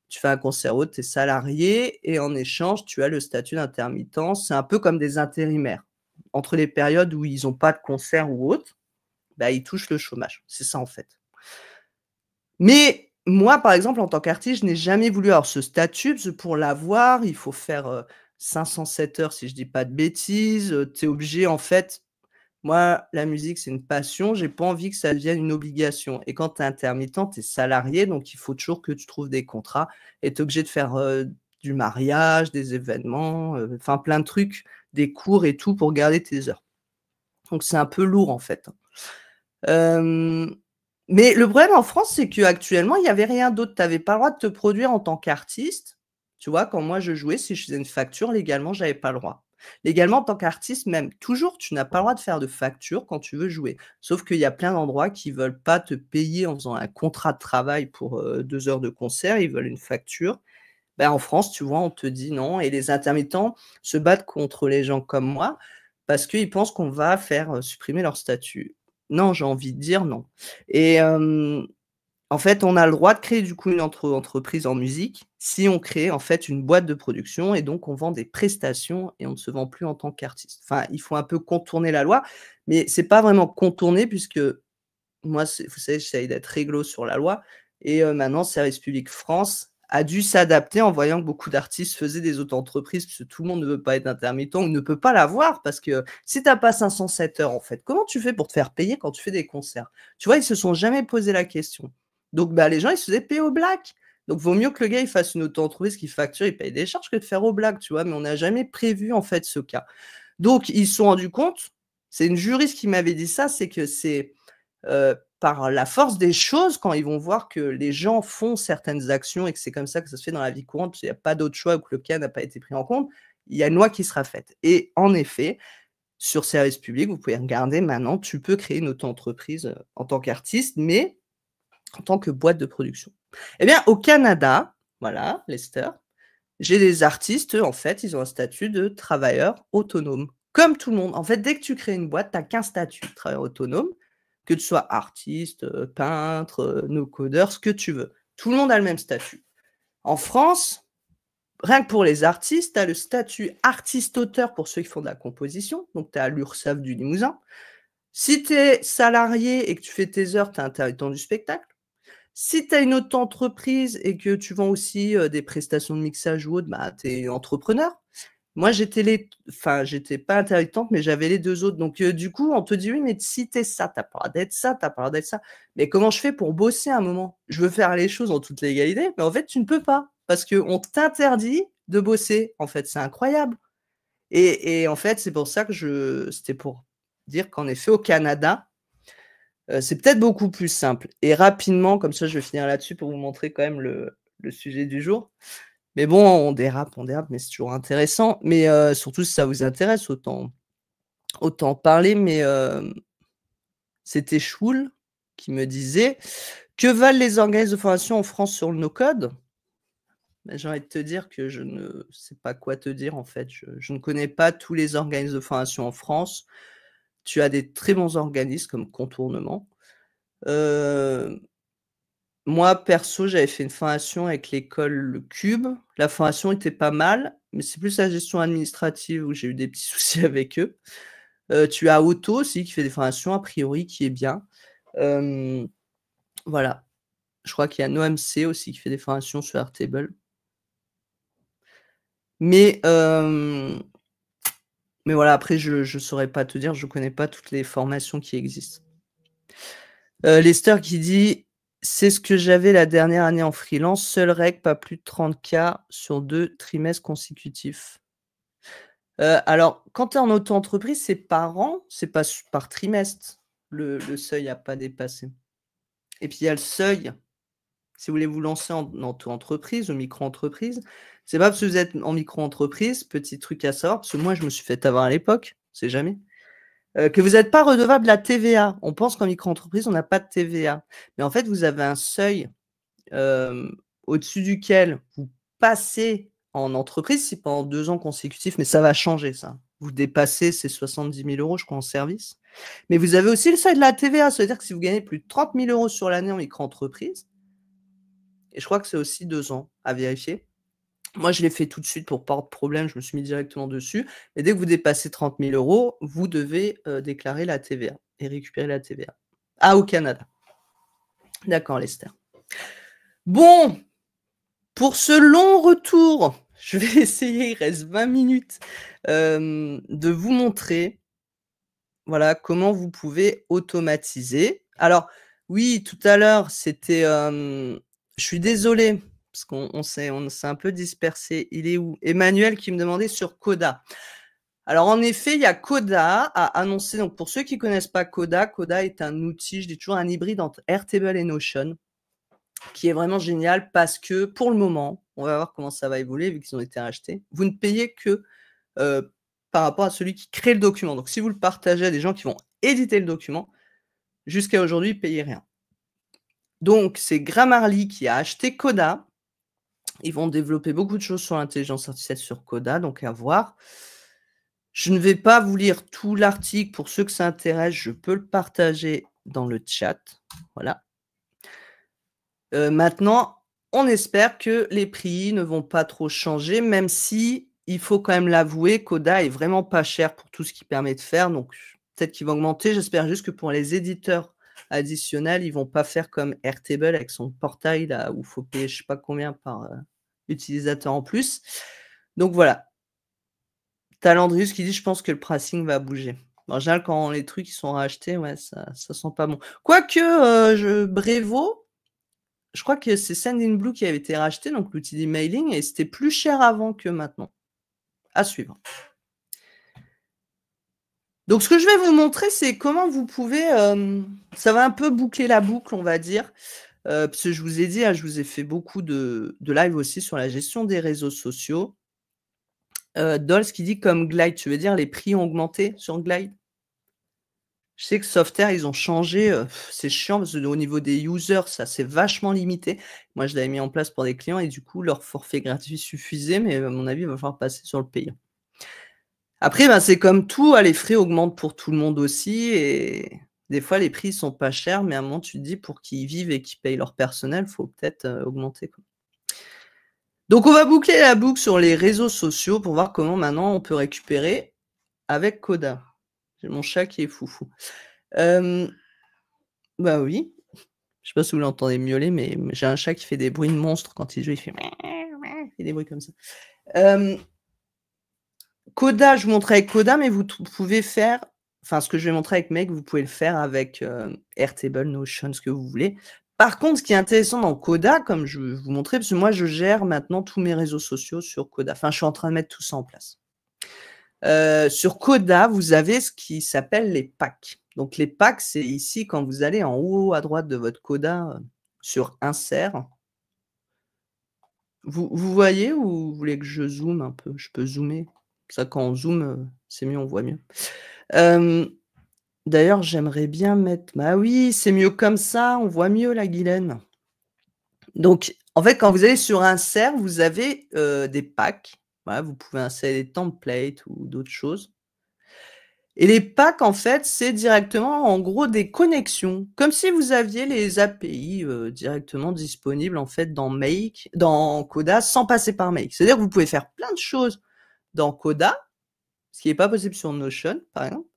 tu fais un concert autre, tu es salarié et en échange, tu as le statut d'intermittent. C'est un peu comme des intérimaires. Entre les périodes où ils ont pas de concert ou autre, bah, ils touchent le chômage. C'est ça, en fait. Mais moi, par exemple, en tant qu'artiste, je n'ai jamais voulu avoir ce statut parce que pour l'avoir, il faut faire, 507 heures si je dis pas de bêtises, tu es obligé en fait. Moi, la musique, c'est une passion, j'ai pas envie que ça devienne une obligation et quand tu es intermittent, tu es salarié, donc il faut toujours que tu trouves des contrats et tu es obligé de faire, du mariage, des événements, enfin plein de trucs, des cours et tout pour garder tes heures. Donc c'est un peu lourd, en fait. Hem, mais le problème en France, c'est qu'actuellement, il y avait rien d'autre. Tu avais pas le droit de te produire en tant qu'artiste. Tu vois? Quand moi je jouais, si je faisais une facture, légalement, j'avais pas le droit. Légalement, en tant qu'artiste, même toujours, tu n'as pas le droit de faire de facture quand tu veux jouer. Sauf qu'il y a plein d'endroits qui veulent pas te payer en faisant un contrat de travail pour, 2 heures de concert, ils veulent une facture. Ben, en France, tu vois, on te dit non et les intermittents se battent contre les gens comme moi parce qu'ils pensent qu'on va faire, supprimer leur statut. Non, j'ai envie de dire non et en fait, on a le droit de créer du coup une entreprise en musique si on crée en fait une boîte de production et donc on vend des prestations et on ne se vend plus en tant qu'artiste. Enfin, il faut un peu contourner la loi, mais c'est pas vraiment contourner puisque moi, vous savez, j'essaye d'être réglo sur la loi et maintenant Service Public France a dû s'adapter en voyant que beaucoup d'artistes faisaient des auto-entreprises, parce que tout le monde ne veut pas être intermittent ou ne peut pas l'avoir parce que si tu as pas 507 heures, en fait, comment tu fais pour te faire payer quand tu fais des concerts? Tu vois, ils se sont jamais posé la question. Donc bah, les gens, ils se faisaient payer au black. Donc vaut mieux que le gars, il fasse une auto-entreprise, qu'il facture, il paye des charges que de faire aux blagues, tu vois? Mais on n'a jamais prévu, en fait, ce cas. Donc ils se sont rendus compte, c'est une juriste qui m'avait dit ça, c'est que c'est, par la force des choses, quand ils vont voir que les gens font certaines actions et que c'est comme ça que ça se fait dans la vie courante, parce qu'il y a pas d'autre choix ou que le cas n'a pas été pris en compte, il y a une loi qui sera faite et en effet, sur service public, vous pouvez regarder maintenant, tu peux créer une auto-entreprise, en tant qu'artiste, mais en tant que boîte de production. Eh bien, au Canada, voilà, Lester, j'ai des artistes, eux, en fait, ils ont un statut de travailleur autonome, comme tout le monde. En fait, dès que tu crées une boîte, tu as qu'un statut de travailleur autonome, que tu sois artiste, peintre, no-codeur, ce que tu veux. Tout le monde a le même statut. En France, rien que pour les artistes, tu as le statut artiste-auteur pour ceux qui font de la composition, donc tu as l'URSSAF du Limousin. Si tu es salarié et que tu fais tes heures, tu es intermittent du spectacle. Si tu as une auto-entreprise et que tu vends aussi, des prestations de mixage ou autre, bah, tu es entrepreneur. Moi, j'étais pas intermittente, mais j'avais les 2 autres. Donc, du coup, on te dit: «Oui, mais si tu es ça, tu as pas le droit d'être ça, tu as pas le droit d'être ça». Mais comment je fais pour bosser à un moment? Je veux faire les choses en toute légalité, mais en fait, tu ne peux pas parce qu'on t'interdit de bosser. En fait, c'est incroyable et en fait, c'est pour ça que c'était pour dire qu'en effet, au Canada, c'est peut-être beaucoup plus simple et rapidement, comme ça je vais finir là-dessus pour vous montrer quand même le sujet du jour. Mais bon, on dérape, mais c'est toujours intéressant. Mais surtout si ça vous intéresse, autant en parler. Mais c'était Schwoul qui me disait: «Que valent les organismes de formation en France sur le no-code?» Bah, j'ai envie de te dire que je ne sais pas quoi te dire en fait. Je ne connais pas tous les organismes de formation en France. Tu as des très bons organismes comme Contournement. Heu Moi, perso, j'avais fait une formation avec l'école Le Cube. La formation était pas mal, mais c'est plus la gestion administrative où j'ai eu des petits soucis avec eux. Tu as Otto aussi qui fait des formations, a priori, qui est bien. Hem, voilà. Je crois qu'il y a NoMC aussi qui fait des formations sur Airtable. Mais, mais voilà, après je saurais pas te dire, je connais pas toutes les formations qui existent. Lester qui dit: «C'est ce que j'avais la dernière année en freelance, seule règle, pas plus de 30 K sur 2 trimestres consécutifs». Alors quand tu es en auto-entreprise, c'est par an, c'est pas par trimestre, le seuil à pas dépasser et puis il y a le seuil, si vous voulez vous lancer en auto-entreprise ou micro-entreprise, c'est pas parce que vous êtes en micro-entreprise, petit truc à savoir, parce que moi je me suis fait avoir à l'époque, on sait jamais. Que vous êtes pas redevable de la TVA. On pense qu'en micro-entreprise, on n'a pas de TVA. Mais en fait, vous avez un seuil, hem, au-dessus duquel vous passez en entreprise, si pendant 2 ans consécutifs, mais ça va changer ça. Vous dépassez ces 70 000 € je crois en service. Mais vous avez aussi le seuil de la TVA. Ça veut dire que si vous gagnez plus de 30 000 € sur l'année en micro-entreprise, et je crois que c'est aussi 2 ans à vérifier. Moi, je l'ai fait tout de suite pour pas avoir de problème, je me suis mis directement dessus et dès que vous dépassez 30 000 €, vous devez, déclarer la TVA et récupérer la TVA. Ah, au Canada. D'accord, Lester. Bon, pour ce long retour, je vais essayer, il reste 20 minutes, de vous montrer, voilà, comment vous pouvez automatiser. Alors oui, tout à l'heure, c'était, je suis désolé parce on s'est un peu dispersé. Il est où? Emmanuel qui me demandait sur Coda. Alors en effet, il y a Coda a annoncé, donc pour ceux qui connaissent pas Coda, Coda est un outil, je dis toujours un hybride entre Airtable et Notion, qui est vraiment génial parce que pour le moment, on va voir comment ça va évoluer vu qu'ils ont été rachetés. Vous ne payez que, par rapport à celui qui crée le document. Donc si vous le partagez à des gens qui vont éditer le document, jusqu'à aujourd'hui, ils payaient rien. Donc c'est Grammarly qui a acheté Coda. Ils vont développer beaucoup de choses sur l'intelligence artificielle sur Coda, donc à voir. Je ne vais pas vous lire tout l'article. Pour ceux que ça intéresse, je peux le partager dans le chat. Voilà. Maintenant, on espère que les prix ne vont pas trop changer, même si il faut quand même l'avouer, Coda est vraiment pas cher pour tout ce qu'il permet de faire, donc peut-être qu'il va augmenter. J'espère juste que pour les éditeurs additionnels, ils vont pas faire comme Airtable avec son portail là, où il faut payer je sais pas combien par, utilisateur en plus. Donc voilà. Talandrius qui dit: «Je pense que le pricing va bouger». En général, quand les trucs ils sont rachetés, ouais, ça sent pas bon. Quoique, Brevo je crois que c'est Sendinblue qui avait été racheté, donc l'outil d'emailing et c'était plus cher avant que maintenant. À suivre. Donc ce que je vais vous montrer, c'est comment vous pouvez, ça va un peu boucler la boucle, on va dire, parce que je vous ai dit, hein, je vous ai fait beaucoup de live aussi sur la gestion des réseaux sociaux. Dolls qui dit comme Glide, tu veux dire les prix ont augmenté sur Glide? Je sais que Softair, ils ont changé, c'est chiant parce qu'au niveau des users, ça c'est vachement limité. Moi, je l'avais mis en place pour des clients et du coup, leur forfait gratuit suffisait, mais à mon avis, il va falloir passer sur le payant. Après, ben, c'est comme tout, hein, les frais augmentent pour tout le monde aussi et des fois, les prix sont pas chers, mais à un moment, tu te dis pour qu'ils vivent et qu'ils payent leur personnel, il faut peut-être, augmenter, quoi. Donc on va boucler la boucle sur les réseaux sociaux pour voir comment maintenant on peut récupérer avec Coda. J'ai mon chat qui est foufou. Bah oui, je sais pas si vous l'entendez miauler, mais j'ai un chat qui fait des bruits de monstre quand il joue, il fait il fait des bruits comme ça. Coda, je vous montre avec Coda, mais vous pouvez faire enfin ce que je vais montrer avec Meg, vous pouvez le faire avec, Airtable, Notion, ce que vous voulez. Par contre, ce qui est intéressant dans Coda, comme je vais vous montrer, parce que moi je gère maintenant tous mes réseaux sociaux sur Coda. Enfin, je suis en train de mettre tout ça en place. Sur Coda, vous avez ce qui s'appelle les packs. Donc les packs, c'est ici quand vous allez en haut à droite de votre Coda, sur Insert. Vous voyez ou vous voulez que je zoome un peu? Je peux zoomer. Ça quand on zoome, c'est mieux, on voit mieux. D'ailleurs, j'aimerais bien mettre bah oui, c'est mieux comme ça, on voit mieux la Guylaine. Donc en fait, quand vous allez sur Insert, vous avez, des packs. Voilà, vous pouvez insérer des templates ou d'autres choses. Et les packs, en fait, c'est directement, en gros, des connexions. Comme si vous aviez les API, directement disponibles, en fait, dans Coda, sans passer par Make. C'est-à-dire que vous pouvez faire plein de choses dans Coda, ce qui est pas possible sur Notion, par exemple.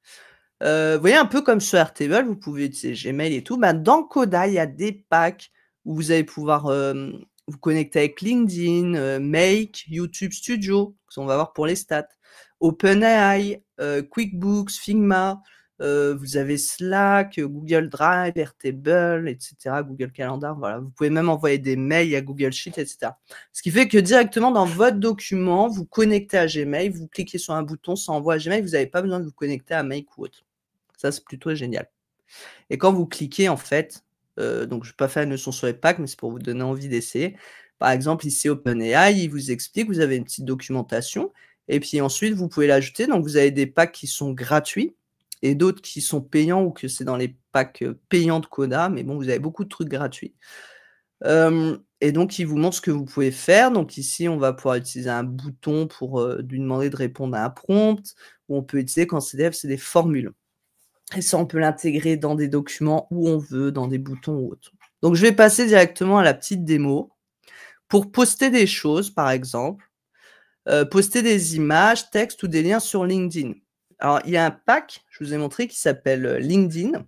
Vous voyez, un peu comme sur Airtable, vous pouvez utiliser Gmail et tout. Bah, dans Coda, il y a des packs où vous allez pouvoir, vous connecter avec LinkedIn, Make, YouTube Studio, on va voir pour les stats, OpenAI, QuickBooks, Figma, vous avez Slack, Google Drive, Airtable et cetera, Google Calendar, voilà. Vous pouvez même envoyer des mails à Google Sheets et cetera. Ce qui fait que directement dans votre document, vous connectez à Gmail, vous cliquez sur un bouton, ça envoie à Gmail, vous n'avez pas besoin de vous connecter à Make ou autre. Ça, c'est plutôt génial. Et quand vous cliquez, en fait, donc je vais pas faire une leçon sur les packs, mais c'est pour vous donner envie d'essayer. Par exemple, ici OpenAI, il vous explique, vous avez une petite documentation et puis ensuite vous pouvez l'ajouter. Donc vous avez des packs qui sont gratuits et d'autres qui sont payants ou que c'est dans les packs, payants de Coda, mais bon, vous avez beaucoup de trucs gratuits. Et donc il vous montre ce que vous pouvez faire. Donc ici, on va pouvoir utiliser un bouton pour, lui demander de répondre à un prompt ou on peut utiliser quand c'est des formules. Et ça, on peut l'intégrer dans des documents où on veut, dans des boutons ou autres. Donc je vais passer directement à la petite démo. Pour poster des choses, par exemple, poster des images, textes ou des liens sur LinkedIn. Alors, il y a un pack, je vous ai montré, qui s'appelle, LinkedIn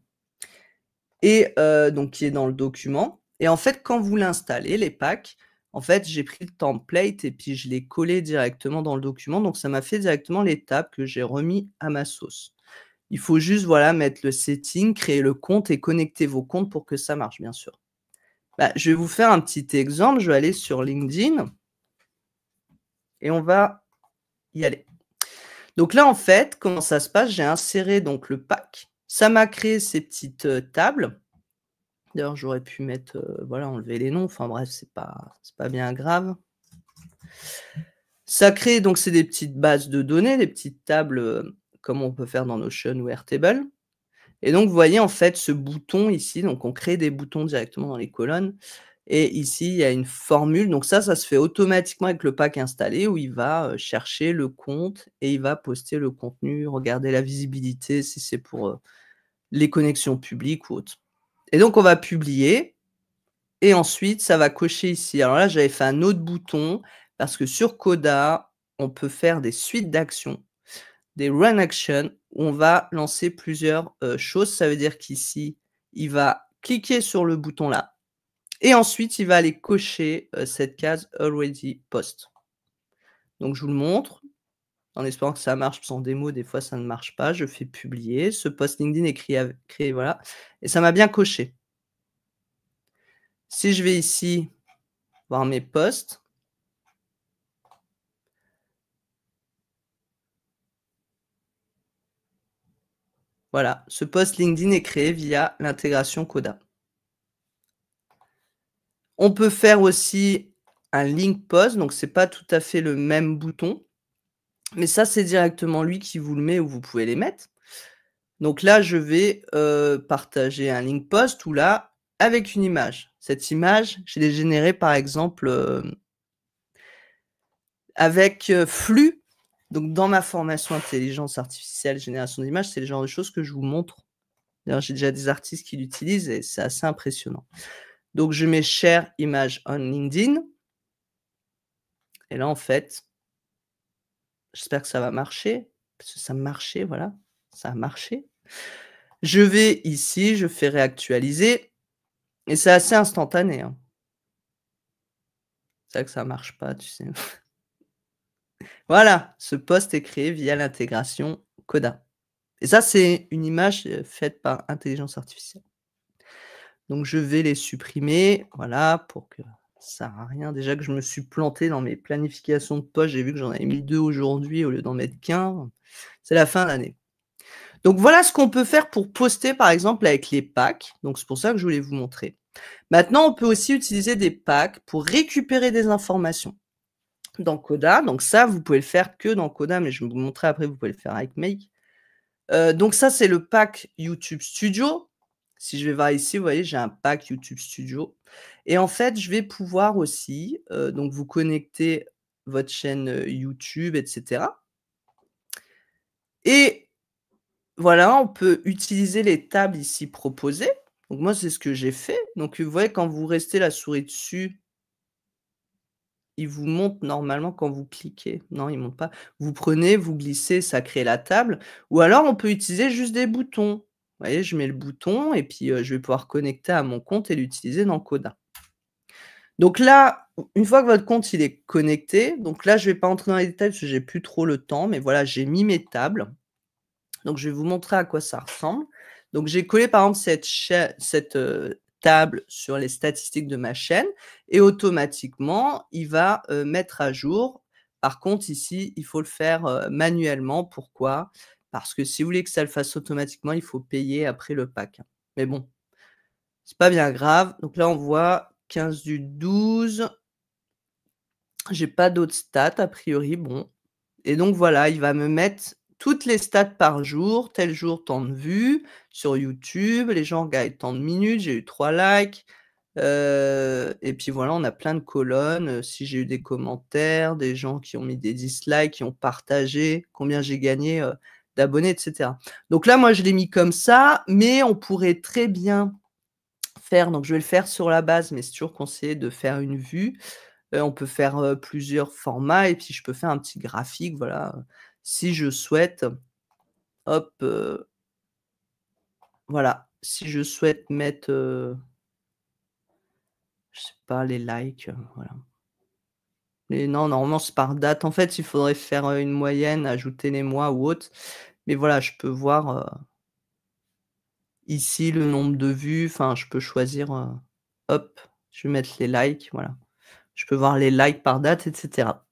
et donc qui est dans le document et en fait, quand vous l'installez, les packs, en fait, j'ai pris le template et puis je l'ai collé directement dans le document, donc ça m'a fait directement l'étape que j'ai remis à ma sauce. Il faut juste, voilà, mettre le setting, créer le compte et connecter vos comptes pour que ça marche, bien sûr. Bah, je vais vous faire un petit exemple. Je vais aller sur LinkedIn et on va y aller. Donc là, en fait, comment ça se passe? J'ai inséré donc le pack. Ça m'a créé ces petites, tables. D'ailleurs, j'aurais pu mettre, voilà, enlever les noms. Enfin bref, c'est pas bien grave. Ça crée donc c'est des petites bases de données, des petites tables, comme on peut faire dans Notion ou Airtable. Et donc, vous voyez, en fait, ce bouton ici, donc on crée des boutons directement dans les colonnes et ici, il y a une formule. Donc ça se fait automatiquement avec le pack installé où il va, chercher le compte et il va poster le contenu, regarder la visibilité si c'est pour, les connexions publiques ou autres. Et donc on va publier et ensuite ça va cocher ici. Alors là, j'avais fait un autre bouton parce que sur Coda, on peut faire des suites d'actions, des run actions où on va lancer plusieurs, choses. Ça veut dire qu'ici, il va cliquer sur le bouton là et ensuite il va aller cocher, cette case already post. Donc je vous le montre, en espérant que ça marche, parce qu'en démo, des fois ça ne marche pas. Je fais publier, ce post LinkedIn est créé, voilà et ça m'a bien coché. Si je vais ici, voir mes posts. Voilà, ce post LinkedIn est créé via l'intégration Coda. On peut faire aussi un link post, donc c'est pas tout à fait le même bouton, mais ça, c'est directement lui qui vous le met où vous pouvez les mettre. Donc là, je vais, partager un link post ou là, avec une image. Cette image, je l'ai générée par exemple, avec, Flux. Donc dans ma formation intelligence artificielle, génération d'images, c'est le genre de choses que je vous montre. D'ailleurs, j'ai déjà des artistes qui l'utilisent et c'est assez impressionnant. Donc je mets share image on LinkedIn et là, en fait, j'espère que ça va marcher, parce que ça marchait, voilà, ça a marché. Je vais ici, je fais réactualiser et c'est assez instantané, hein. C'est vrai que ça marche pas, tu sais? Voilà, ce post est créé via l'intégration Coda et ça, c'est une image, faite par intelligence artificielle. Donc je vais les supprimer, voilà, pour que ça sert à rien. Déjà que je me suis planté dans mes planifications de posts, j'ai vu que j'en avais mis 2 aujourd'hui au lieu d'en mettre qu'1. C'est la fin d'année. Donc voilà ce qu'on peut faire pour poster, par exemple, avec les packs. Donc c'est pour ça que je voulais vous montrer. Maintenant, on peut aussi utiliser des packs pour récupérer des informations dans Coda. Donc ça, vous pouvez le faire que dans Coda, mais je vais vous montrer après, vous pouvez le faire avec Make. Donc ça, c'est le pack YouTube Studio. Si je vais voir ici, vous voyez, j'ai un pack YouTube Studio et en fait, je vais pouvoir aussi, donc vous connecter votre chaîne, YouTube et cetera et voilà, on peut utiliser les tables ici proposées. Donc moi, c'est ce que j'ai fait. Donc vous voyez, quand vous restez la souris dessus, il vous montre normalement quand vous cliquez. Non, il ne monte pas. Vous prenez, vous glissez, ça crée la table ou alors on peut utiliser juste des boutons. Vous voyez, je mets le bouton et puis, je vais pouvoir connecter à mon compte et l'utiliser dans Coda. Donc là, une fois que votre compte il est connecté, donc là, je vais pas entrer dans les détails parce que j'ai plus trop le temps, mais voilà, j'ai mis mes tables. Donc je vais vous montrer à quoi ça ressemble. Donc j'ai collé par exemple cette table sur les statistiques de ma chaîne et automatiquement, il va, mettre à jour. Par contre ici, il faut le faire, manuellement. Pourquoi? Parce que si vous voulez que ça le fasse automatiquement, il faut payer après le pack, hein. Mais bon, c'est pas bien grave. Donc là, on voit 15/12. J'ai pas d'autres stats a priori, bon et donc voilà, il va me mettre toutes les stats par jour, tel jour, tant de vues sur YouTube, les gens regardent tant de minutes, j'ai eu 3 likes, et puis voilà, on a plein de colonnes, si j'ai eu des commentaires, des gens qui ont mis des dislikes, qui ont partagé, combien j'ai gagné, d'abonnés et cetera. Donc là, moi, je l'ai mis comme ça, mais on pourrait très bien faire donc je vais le faire sur la base, mais c'est toujours conseillé de faire une vue. On peut faire, plusieurs formats et puis je peux faire un petit graphique, voilà, si je souhaite, hop, voilà, si je souhaite mettre, je sais pas, les likes, voilà. Mais non, normalement, c'est par date. En fait, il faudrait faire, une moyenne, ajouter les mois ou autre. Mais voilà, je peux voir, ici le nombre de vues, enfin, je peux choisir, hop, je vais mettre les likes, voilà. Je peux voir les likes par date et cetera.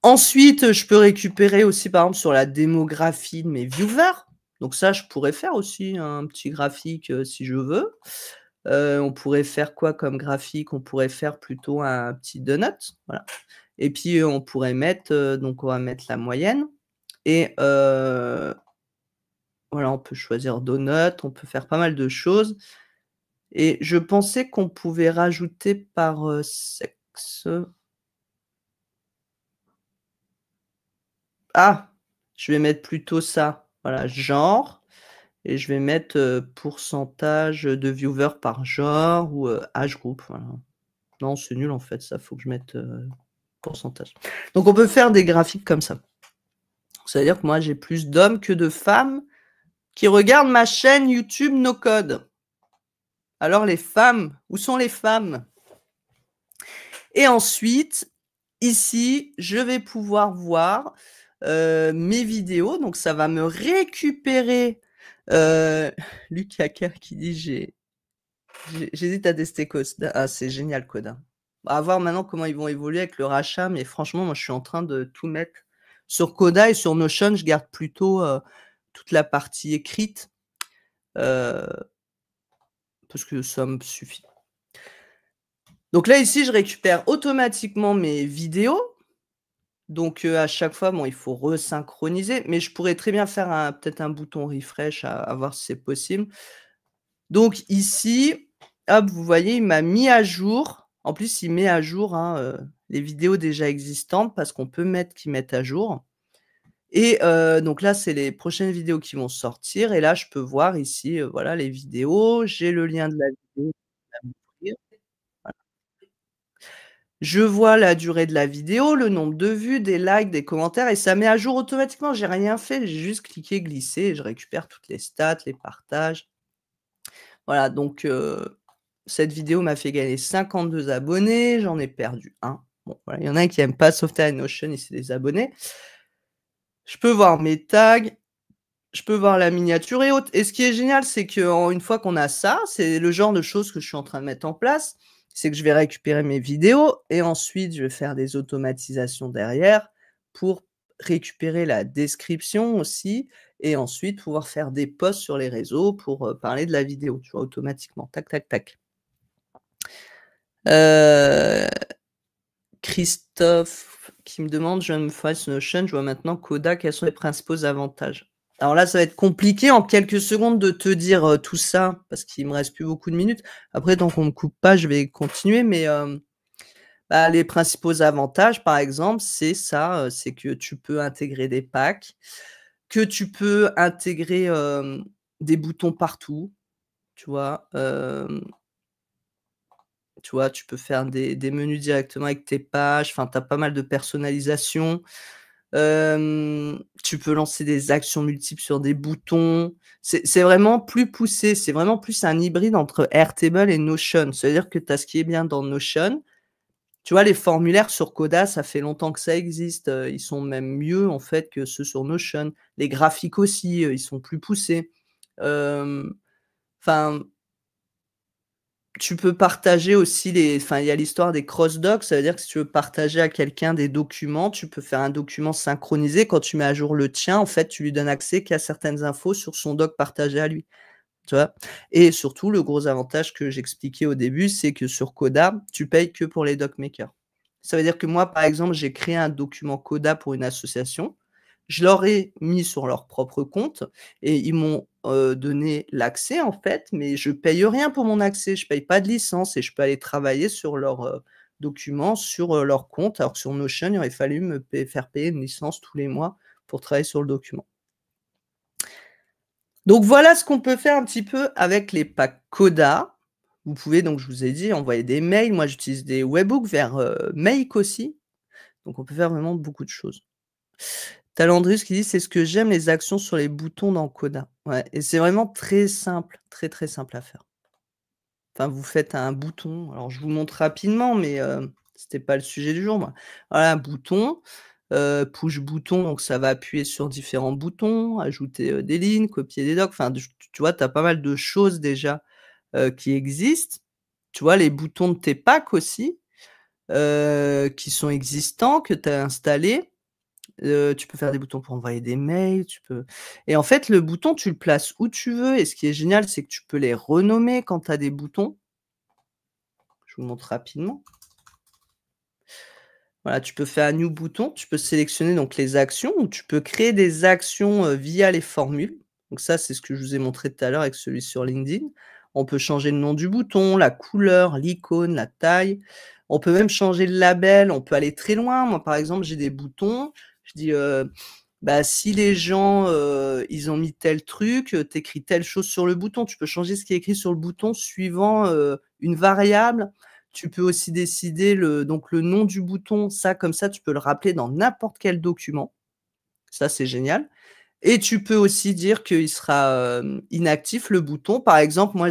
Ensuite, je peux récupérer aussi, par exemple, sur la démographie de mes viewers. Donc ça, je pourrais faire aussi un petit graphique, si je veux. On pourrait faire quoi comme graphique? On pourrait faire plutôt un petit donut, voilà et puis, on pourrait mettre, donc on va mettre la moyenne et voilà, on peut choisir donut, on peut faire pas mal de choses et je pensais qu'on pouvait rajouter par, sexe. Ah! Je vais mettre plutôt ça, voilà, genre et je vais mettre, pourcentage de viewers par genre ou, âge groupe, voilà. Non, c'est nul en fait, ça, faut que je mette, pourcentage. Donc on peut faire des graphiques comme ça. Ça veut dire que moi, j'ai plus d'hommes que de femmes qui regardent ma chaîne YouTube No Code. Alors les femmes, où sont les femmes? Et ensuite, ici, je vais pouvoir voir, mes vidéos. Donc ça va me récupérer, Luc Hacker qui dit: J'hésite à tester Coda. Ah, c'est génial Coda. À voir maintenant comment ils vont évoluer avec le rachat, mais franchement, moi, je suis en train de tout mettre sur Coda et sur Notion, je garde plutôt, toute la partie écrite, heu, parce que ça me suffit. Donc là, ici, je récupère automatiquement mes vidéos. Donc, à chaque fois, bon, il faut resynchroniser, mais je pourrais très bien faire un peut-être un bouton refresh à voir si c'est possible. Donc ici, hop, vous voyez, il m'a mis à jour. En plus, il met à jour, hein, les vidéos déjà existantes parce qu'on peut mettre qu'ils mettent à jour et donc là, c'est les prochaines vidéos qui vont sortir et là, je peux voir ici, voilà les vidéos. J'ai le lien de la vidéo qui va m'ouvrir. Voilà. Je vois la durée de la vidéo, le nombre de vues, des likes, des commentaires et ça met à jour automatiquement. J'ai rien fait, j'ai juste cliqué, glissé et je récupère toutes les stats, les partages. Voilà donc cette vidéo m'a fait gagner 52 abonnés, j'en ai perdu 1. Bon voilà, il y en a un qui aime pas sauvetage Notion, il s'est désabonné. Je peux voir mes tags, je peux voir la miniature et autres et ce qui est génial, c'est qu'en une fois qu'on a ça, c'est le genre de choses que je suis en train de mettre en place, c'est que je vais récupérer mes vidéos et ensuite je vais faire des automatisations derrière pour récupérer la description aussi et ensuite pouvoir faire des posts sur les réseaux pour, parler de la vidéo, tu vois? Automatiquement, tac, tac, tac. Heu, Christophe qui me demande: «Je viens de me former sur Notion, je vois maintenant Coda, quels sont les principaux avantages?» Alors là, ça va être compliqué en quelques secondes de te dire, tout ça, parce qu'il me reste plus beaucoup de minutes. Après tant qu'on me coupe pas, je vais continuer, mais bah, les principaux avantages, par exemple, c'est ça, c'est que tu peux intégrer des packs, que tu peux intégrer, des boutons partout, tu vois? Tu vois, tu peux faire des menus directement avec tes pages, enfin, tu as pas mal de personnalisation. Tu peux lancer des actions multiples sur des boutons. C'est vraiment plus poussé, c'est vraiment plus un hybride entre Airtable et Notion. C'est-à-dire que tu as ce qui est bien dans Notion. Tu vois, les formulaires sur Coda, ça fait longtemps que ça existe, ils sont même mieux, en fait, que ceux sur Notion. Les graphiques aussi, ils sont plus poussés. Hem, enfin tu peux partager aussi il y a l'histoire des cross-docs, ça veut dire que si tu veux partager à quelqu'un des documents, tu peux faire un document synchronisé. Quand tu mets à jour le tien, en fait, tu lui donnes accès qu'à certaines infos sur son doc partagé à lui, tu vois? Et surtout, le gros avantage que j'expliquais au début, c'est que sur Coda, tu payes que pour les doc makers. Ça veut dire que moi, par exemple, j'ai créé un document Coda pour une association. Je leur ai mis sur leur propre compte et ils m'ont, donné l'accès en fait, mais je paye rien pour mon accès. Je paye pas de licence et je peux aller travailler sur leurs, documents sur, leur compte. Alors que sur Notion, il aurait fallu me faire payer une licence tous les mois pour travailler sur le document. Donc voilà ce qu'on peut faire un petit peu avec les packs Coda. Vous pouvez donc, je vous ai dit, envoyer des mails. Moi, j'utilise des webhooks vers, Make aussi. Donc on peut faire vraiment beaucoup de choses. Tu Landrius qui dit: «C'est ce que j'aime, les actions sur les boutons dans Coda». Ouais et c'est vraiment très simple, très, très simple à faire. Enfin, vous faites un bouton, alors je vous montre rapidement, mais c'était pas le sujet du jour, moi. Voilà, un bouton, push bouton, donc ça va appuyer sur différents boutons, ajouter, des lignes, copier des docs, enfin, tu vois, tu as pas mal de choses déjà, qui existent. Tu vois, les boutons de tes packs aussi, qui sont existants, que tu as installés. Tu peux faire des boutons pour envoyer des mails, tu peux et en fait, le bouton, tu le places où tu veux et ce qui est génial, c'est que tu peux les renommer quand tu as des boutons. Je vous montre rapidement. Voilà, tu peux faire un new bouton, tu peux sélectionner donc les actions ou tu peux créer des actions, via les formules. Donc ça, c'est ce que je vous ai montré tout à l'heure avec celui sur LinkedIn. On peut changer le nom du bouton, la couleur, l'icône, la taille. On peut même changer le label, on peut aller très loin. Moi, par exemple, j'ai des boutons, je dis, bah, si les gens, ils ont mis tel truc, tu écris telle chose sur le bouton. Tu peux changer ce qui est écrit sur le bouton suivant, une variable. Tu peux aussi décider le nom du bouton. Ça, comme ça, tu peux le rappeler dans n'importe quel document. Ça, c'est génial et tu peux aussi dire qu'il sera, inactif, le bouton. Par exemple, moi,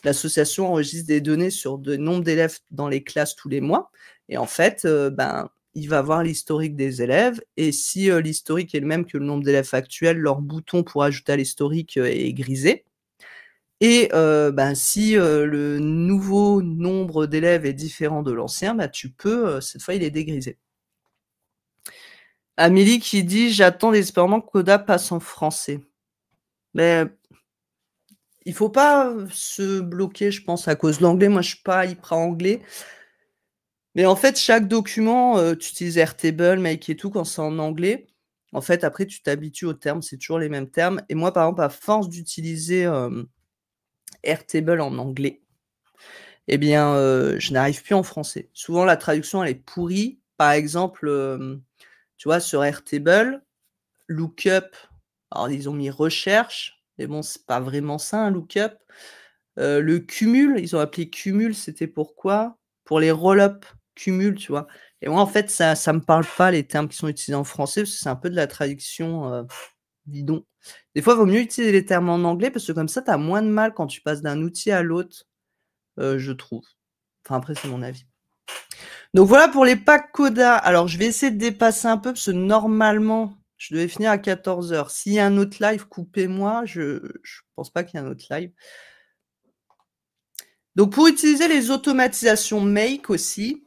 l'association enregistre des données sur de nombre d'élèves dans les classes tous les mois et en fait, ben, il va voir l'historique des élèves et si, l'historique est le même que le nombre d'élèves actuels, leur bouton pour ajouter à l'historique, est grisé et ben, si, le nouveau nombre d'élèves est différent de l'ancien, bah, tu peux, cette fois, il est dégrisé. Amélie qui dit: «J'attends désespérément que Coda passe en français». Mais il faut pas, se bloquer, je pense, à cause de l'anglais. Moi, je suis pas hyper anglais. Mais en fait, chaque document, tu utilises Airtable, Make et tout, quand c'est en anglais, en fait, après, tu t'habitues aux termes, c'est toujours les mêmes termes. Et moi, par exemple, à force d'utiliser, Airtable en anglais, eh bien, je n'arrive plus en français. Souvent, la traduction, elle est pourrie. Par exemple, tu vois, sur Airtable, lookup, alors ils ont mis recherche, mais bon, c'est pas vraiment ça, un lookup. Le cumul, ils ont appelé cumul, c'était pourquoi? Pour les roll-up, cumul, tu vois? Et moi, en fait, ça me parle pas les termes qui sont utilisés en français, parce que c'est un peu de la traduction, bidon. Des fois, il vaut mieux utiliser les termes en anglais, parce que comme ça, tu as moins de mal quand tu passes d'un outil à l'autre, je trouve. Enfin, après, c'est mon avis. Donc voilà pour les packs Coda. Alors, je vais essayer de dépasser un peu, parce que normalement, je devais finir à 14h. S'il y a un autre live, coupez-moi, je pense pas qu'il y ait un autre live. Donc pour utiliser les automatisations Make aussi,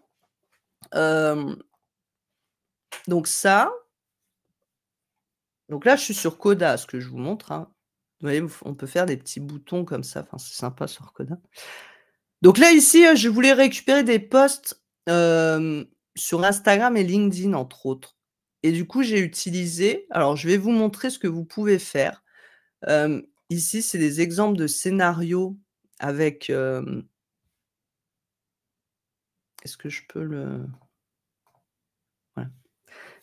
donc ça, donc là je suis sur Coda, ce que je vous montre, hein. Vous voyez, on peut faire des petits boutons comme ça, enfin c'est sympa sur Coda. Donc là ici, je voulais récupérer des posts, sur Instagram et LinkedIn entre autres. Et du coup j'ai utilisé, alors je vais vous montrer ce que vous pouvez faire. Ici c'est des exemples de scénarios avec, est-ce que je peux le voilà.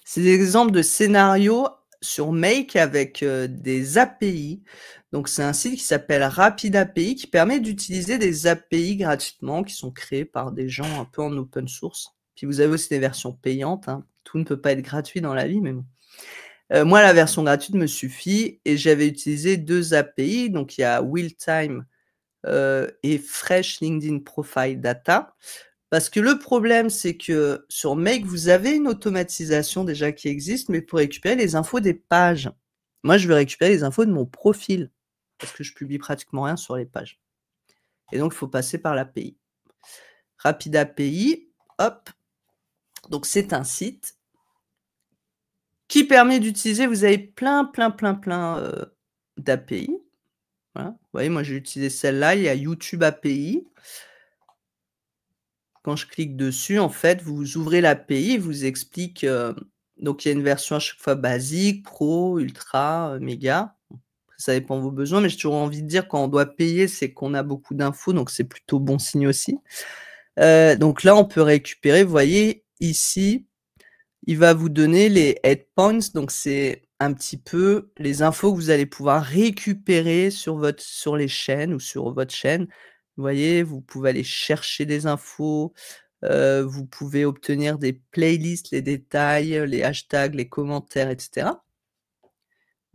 C'est des exemples de scénarios sur Make avec, des API. Donc c'est un site qui s'appelle Rapid API qui permet d'utiliser des API gratuitement qui sont créées par des gens un peu en open source. Puis vous avez aussi des versions payantes, hein. Tout ne peut pas être gratuit dans la vie, mais bon. Moi la version gratuite me suffit et j'avais utilisé 2 API, donc il y a Willtime, et Fresh LinkedIn Profile Data. Parce que le problème, c'est que sur Make, vous avez une automatisation déjà qui existe, mais pour récupérer les infos des pages. Moi, je veux récupérer les infos de mon profil, parce que je publie pratiquement rien sur les pages. Et donc, il faut passer par l'API. Rapid API, hop. Donc, c'est un site qui permet d'utiliser, vous avez plein, d'API. Voilà. Vous voyez, moi, j'ai utilisé celle-là. Il y a YouTube API. Quand je clique dessus, en fait, vous ouvrez l'API, il vous explique, donc il y a une version à chaque fois basique, pro, ultra, méga. Ça dépend de vos besoins, mais j'ai toujours envie de dire quand on doit payer, c'est qu'on a beaucoup d'infos, donc c'est plutôt bon signe aussi. Donc là, on peut récupérer, vous voyez ici, il va vous donner les head points, donc c'est un petit peu les infos que vous allez pouvoir récupérer sur les chaînes ou sur votre chaîne. Vous voyez, vous pouvez aller chercher des infos, vous pouvez obtenir des playlists, les détails, les hashtags, les commentaires et cetera.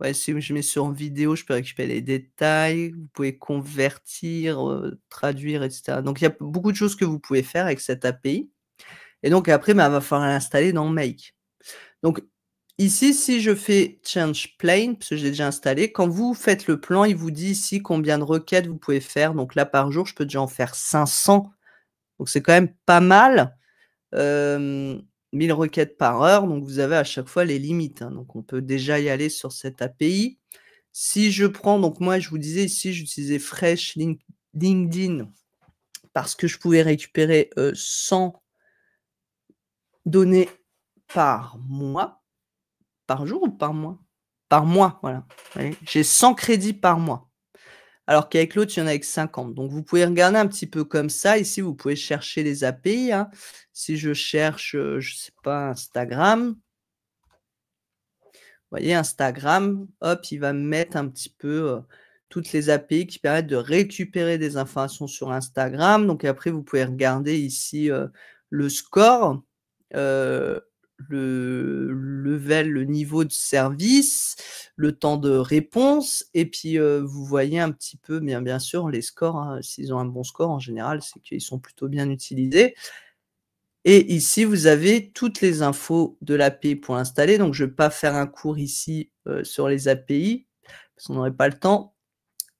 Ouais, si je mets sur vidéo, je peux récupérer les détails, vous pouvez convertir, traduire et cetera. Donc il y a beaucoup de choses que vous pouvez faire avec cette API et donc après, bah, va falloir l'installer dans Make. Donc ici, si je fais change plane, parce que j'ai déjà installé, quand vous faites le plan, il vous dit ici combien de requêtes vous pouvez faire. Donc là, par jour, je peux déjà en faire 500. Donc c'est quand même pas mal. 1000 requêtes par heure, donc vous avez à chaque fois les limites, hein. Donc on peut déjà y aller sur cette API. Si je prends, donc moi je vous disais ici, j'utilisais Fresh LinkedIn parce que je pouvais récupérer 100 données par mois. Par jour ou par mois? Par mois, voilà. Vous voyez? J'ai 100 crédits par mois. Alors qu'avec l'autre, il y en a que 50. Donc vous pouvez regarder un petit peu comme ça. Ici, vous pouvez chercher les API, hein. Si je cherche, je sais pas, Instagram, vous voyez Instagram, hop, il va me mettre un petit peu, toutes les API qui permettent de récupérer des informations sur Instagram. Donc après, vous pouvez regarder ici, le score, heu, le level, le niveau de service, le temps de réponse et puis, vous voyez un petit peu, bien sûr, les scores, hein. S'ils ont un bon score, en général, c'est qu'ils sont plutôt bien utilisés. Et ici, vous avez toutes les infos de l'API pour installer. Donc, je ne vais pas faire un cours ici, sur les API, parce qu'on n'aurait pas le temps.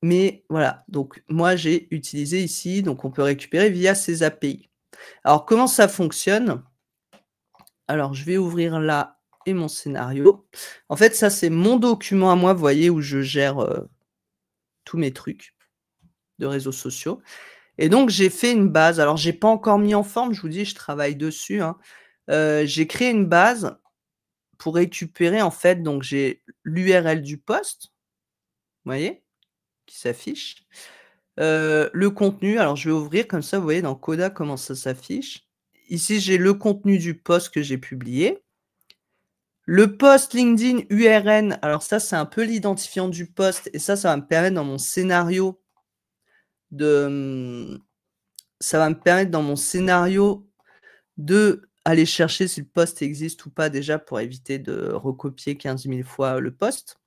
Mais voilà, donc moi j'ai utilisé ici, donc on peut récupérer via ces API. Alors comment ça fonctionne? Alors je vais ouvrir là et mon scénario. En fait, ça c'est mon document à moi, vous voyez, où je gère, tous mes trucs de réseaux sociaux et donc j'ai fait une base. Alors j'ai pas encore mis en forme, je vous dis, je travaille dessus, hein. J'ai créé une base pour récupérer en fait, donc j'ai l'URL du post, vous voyez? Qui s'affiche. Le contenu, alors je vais ouvrir comme ça, vous voyez dans Coda comment ça s'affiche. Ici, j'ai le contenu du post que j'ai publié. Le post LinkedIn URN, alors ça, c'est un peu l'identifiant du post et ça va me permettre dans mon scénario de, ça va me permettre dans mon scénario de aller chercher si le post existe ou pas déjà pour éviter de recopier 15 000 fois le post.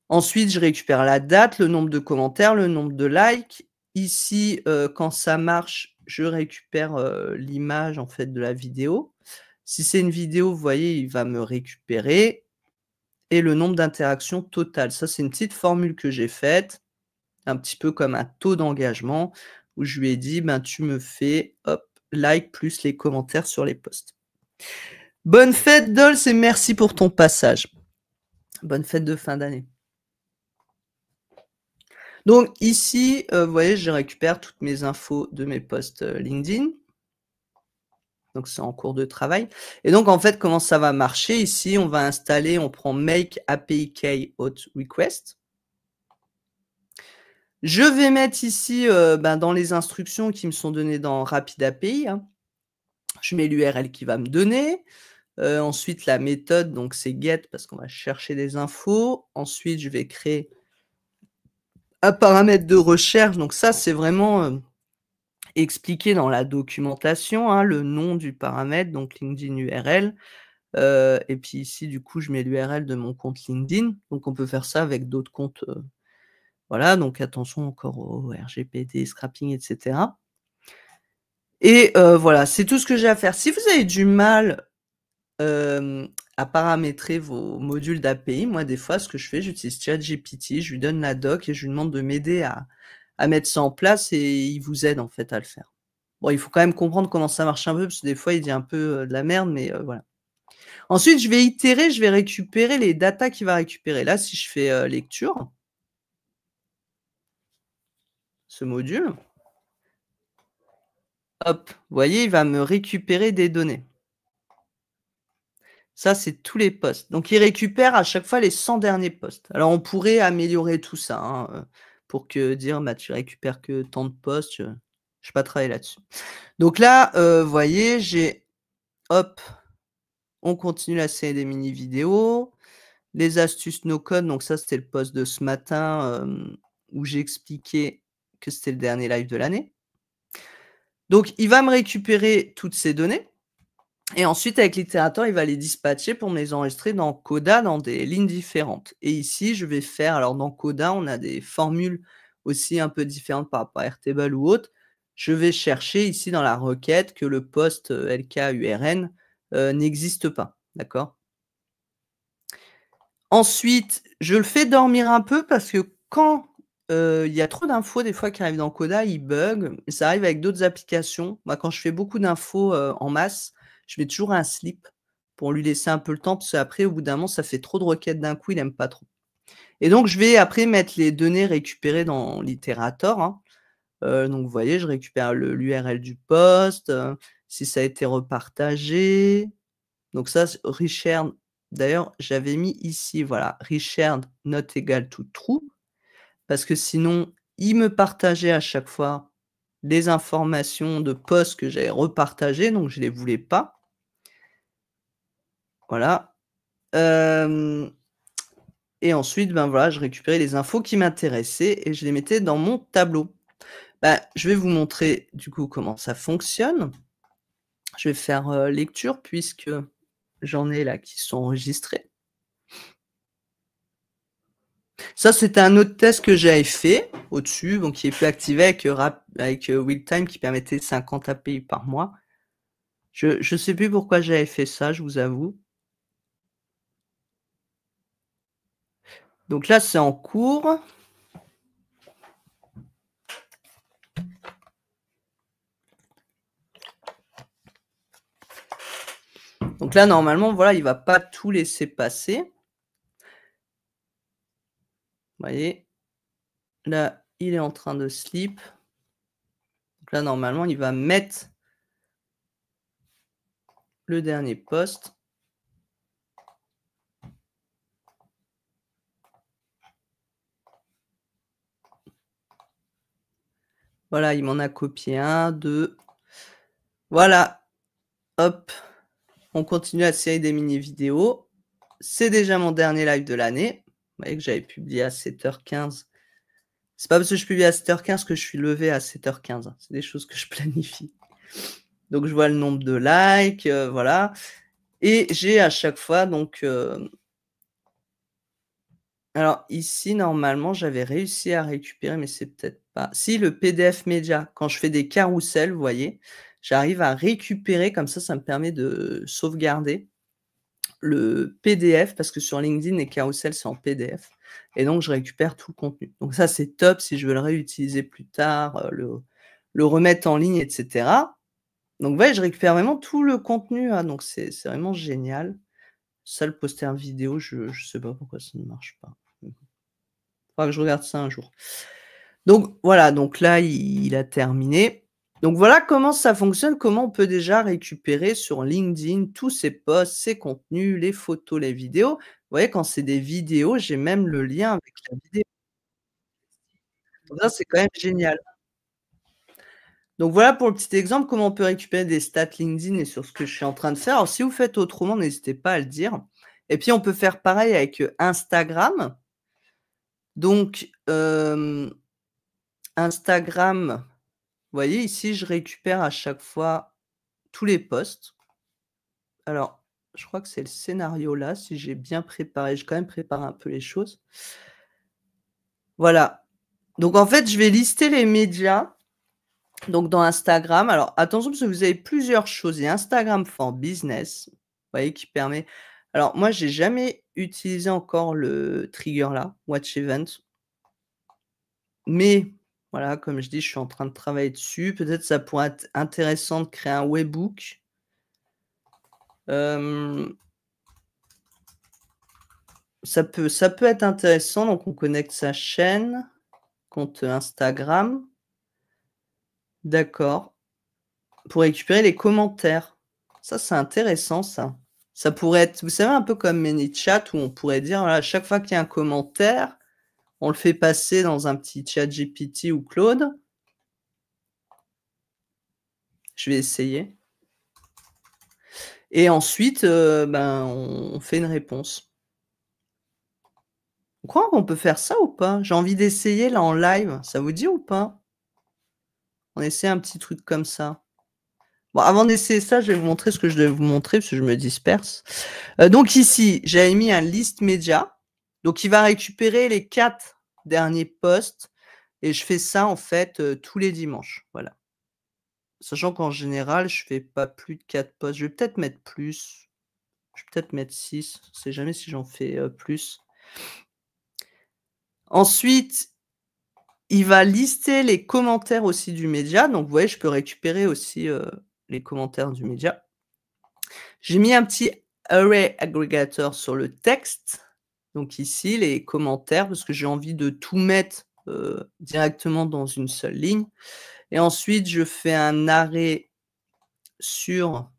Ensuite, je récupère la date, le nombre de commentaires, le nombre de likes. Ici, quand ça marche, je récupère, l'image en fait de la vidéo. Si c'est une vidéo, vous voyez, il va me récupérer et le nombre d'interactions totales. Ça, c'est une petite formule que j'ai faite, un petit peu comme un taux d'engagement où je lui ai dit: «Ben, tu me fais, hop, like plus les commentaires sur les posts». Bonne fête Dolce et merci pour ton passage. Bonne fête de fin d'année. Donc ici, vous voyez, je récupère toutes mes infos de mes posts, LinkedIn. Donc c'est en cours de travail et donc en fait, comment ça va marcher ici, on va installer, on prend make API key auth request. Je vais mettre ici, ben, dans les instructions qui me sont données dans RapidAPI, hein, je mets l'URL qu'il va me donner. Ensuite la méthode, donc c'est get parce qu'on va chercher des infos. Ensuite, je vais créer un paramètre de recherche, donc ça, c'est vraiment, expliqué dans la documentation, hein, le nom du paramètre, donc LinkedIn URL. Et puis ici, du coup, je mets l'URL de mon compte LinkedIn. Donc on peut faire ça avec d'autres comptes, voilà, donc attention encore au RGPD, scrapping et cetera. Et voilà, c'est tout ce que j'ai à faire. Si vous avez du mal, à paramétrer vos modules d'API, moi, des fois, ce que je fais, j'utilise ChatGPT, je lui donne la doc et je lui demande de m'aider à mettre ça en place et il vous aide, en fait, à le faire. Bon, il faut quand même comprendre comment ça marche un peu parce que des fois, il dit un peu, de la merde, mais voilà. Ensuite, je vais itérer, je vais récupérer les datas qu'il va récupérer. Là, si je fais, lecture ce module, hop, vous voyez, il va me récupérer des données. Ça, c'est tous les posts. Donc il récupère à chaque fois les 100 derniers posts. Alors on pourrait améliorer tout ça, hein, pour que dire: «Bah, tu récupères que tant de posts», je vais pas travailler là-dessus. Donc là, vous voyez, j'ai hop, on continue la série des mini vidéos. Les astuces no code, donc ça, c'était le post de ce matin, où j'ai expliqué que c'était le dernier live de l'année. Donc il va me récupérer toutes ces données et ensuite avec l'itérateur, il va les dispatcher pour me les enregistrer dans Coda dans des lignes différentes. Et ici, je vais faire alors dans Coda, on a des formules aussi un peu différentes par rapport à Airtable ou autre. Je vais chercher ici dans la requête que le post, LK-URN, n'existe pas, d'accord? Ensuite, je le fais dormir un peu parce que quand, il y a trop d'infos des fois qui arrivent dans Coda, il bug. Ça arrive avec d'autres applications. Moi, quand je fais beaucoup d'infos, en masse, je mets toujours un sleep pour lui laisser un peu le temps parce qu'après, au bout d'un moment, ça fait trop de requêtes d'un coup, il aime pas trop. Et donc je vais après mettre les données récupérées dans l'itérator, hein. Donc vous voyez, je récupère l'URL du post, si ça a été repartagé. Donc ça, reshared d'ailleurs, j'avais mis ici, voilà, reshared not equal to true, parce que sinon, il me partageait à chaque fois des informations de posts que j'avais repartagées, donc je les voulais pas. Voilà. Hem Et ensuite, ben, voilà, je récupérais les infos qui m'intéressaient et je les mettais dans mon tableau. Bah, je vais vous montrer du coup comment ça fonctionne. Je vais faire, lecture puisque j'en ai là qui sont enregistrés. Ça, c'était un autre test que j'avais fait au-dessus, donc qui est plus activé avec WillTime qui permettait 50 API par mois. Je sais plus pourquoi j'avais fait ça, je vous avoue. Donc là, c'est en cours. Donc là, normalement, voilà, il va pas tout laisser passer. Vous voyez? Là, il est en train de sleep. Donc là, normalement, il va mettre le dernier post. Voilà, il m'en a copié un, 2. Voilà, hop, on continue la série des mini vidéos. C'est déjà mon dernier live de l'année. Vous voyez que j'avais publié à 7h15. C'est pas parce que je publie à 7h15 que je suis levé à 7h15, hein. C'est des choses que je planifie. Donc je vois le nombre de likes, voilà, et j'ai à chaque fois donc, alors ici normalement j'avais réussi à récupérer, mais c'est peut-être pas si, le PDF média, quand je fais des carousels, vous voyez, j'arrive à récupérer comme ça me permet de sauvegarder le PDF parce que sur LinkedIn, les carousels, c'est en PDF et donc je récupère tout le contenu. Donc ça, c'est top si je veux le réutiliser plus tard, le remettre en ligne et cetera. Donc ouais, je récupère vraiment tout le contenu, hein, donc c'est vraiment génial. Ça, le poster vidéo, je sais pas pourquoi ça ne marche pas. Faudra que je regarde ça un jour. Donc voilà, donc là, il a terminé. Donc voilà comment ça fonctionne, comment on peut déjà récupérer sur LinkedIn tous ces posts, ces contenus, les photos, les vidéos. Vous voyez, quand c'est des vidéos, j'ai même le lien avec la vidéo. Donc ça, c'est quand même génial. Donc voilà pour le petit exemple, comment on peut récupérer des stats LinkedIn et sur ce que je suis en train de faire. Alors si vous faites autrement, n'hésitez pas à le dire. Et puis on peut faire pareil avec, Instagram. Donc, Instagram, vous voyez ici, je récupère à chaque fois tous les posts. Alors, je crois que c'est le scénario là, si j'ai bien préparé. J'ai quand même préparé un peu les choses. Voilà. Donc en fait, je vais lister les médias, donc dans Instagram. Alors attention parce que vous avez plusieurs choses. Il y a Instagram for Business, vous voyez, qui permet alors moi, j'ai jamais utilisé encore le trigger là, Watch Event. Mais voilà, comme je dis, je suis en train de travailler dessus. Peut-être ça pourrait être intéressant de créer un webhook. Hem, ça peut être intéressant, donc on connecte sa chaîne, compte Instagram. D'accord. Pour récupérer les commentaires. Ça, c'est intéressant ça. Ça pourrait être, vous savez, un peu comme ManyChat où on pourrait dire, voilà, à chaque fois qu'il y a un commentaire, on le fait passer dans un petit ChatGPT ou Claude. Je vais essayer et ensuite, ben, on fait une réponse. Vous croyez qu'on peut faire ça ou pas? J'ai envie d'essayer là en live, ça vous dit ou pas? On essaie un petit truc comme ça. Bon, avant d'essayer ça, je vais vous montrer ce que je devais vous montrer parce que je me disperse. Donc ici, j'avais mis un list média. Donc il va récupérer les 4 derniers posts et je fais ça en fait, tous les dimanches, voilà. Sachant qu'en général, je fais pas plus de 4 posts. Je vais peut-être mettre plus, je vais peut-être mettre 6. On sait jamais si j'en fais, plus. Ensuite, il va lister les commentaires aussi du média. Donc vous voyez, je peux récupérer aussi, les commentaires du média. J'ai mis un petit array aggregator sur le texte. Donc ici, les commentaires, parce que j'ai envie de tout mettre, directement dans une seule ligne. Et ensuite, je fais un arrêt sur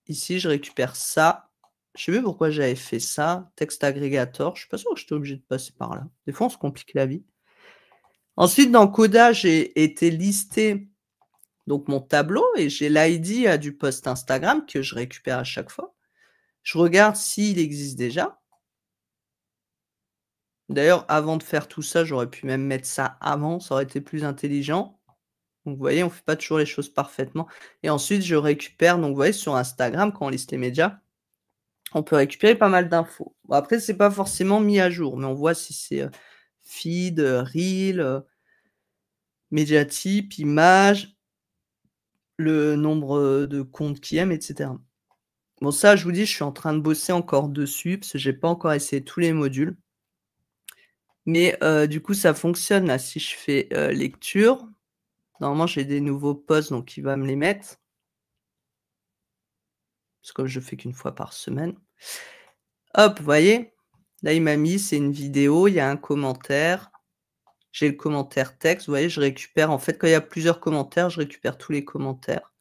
ici, je récupère ça. Je sais plus pourquoi j'avais fait ça, text aggregator. Je suis pas sûr que j'étais obligé de passer par là. Des fois, on se complique la vie. Ensuite, dans Coda, j'ai été lister donc mon tableau et j'ai l'ID, du post Instagram que je récupère à chaque fois. Je regarde s'il existe déjà. D'ailleurs, avant de faire tout ça, j'aurais pu même mettre ça avant, ça aurait été plus intelligent. Donc vous voyez, on fait pas toujours les choses parfaitement et ensuite je récupère donc vous voyez sur Instagram quand on liste les médias, on peut récupérer pas mal d'infos. Bon après c'est pas forcément mis à jour, mais on voit si c'est, feed, reel, média type, image, le nombre, de comptes qui aiment et cetera. Bon ça, je vous dis, je suis en train de bosser encore dessus parce que j'ai pas encore essayé tous les modules. Mais, du coup ça fonctionne là, si je fais, lecture, normalement j'ai des nouveaux posts donc il va me les mettre. parce que je fais qu'une fois par semaine. Hop, vous voyez? Là, il m'a mis, c'est une vidéo, il y a un commentaire. J'ai le commentaire texte, vous voyez? Je récupère en fait, quand il y a plusieurs commentaires, je récupère tous les commentaires.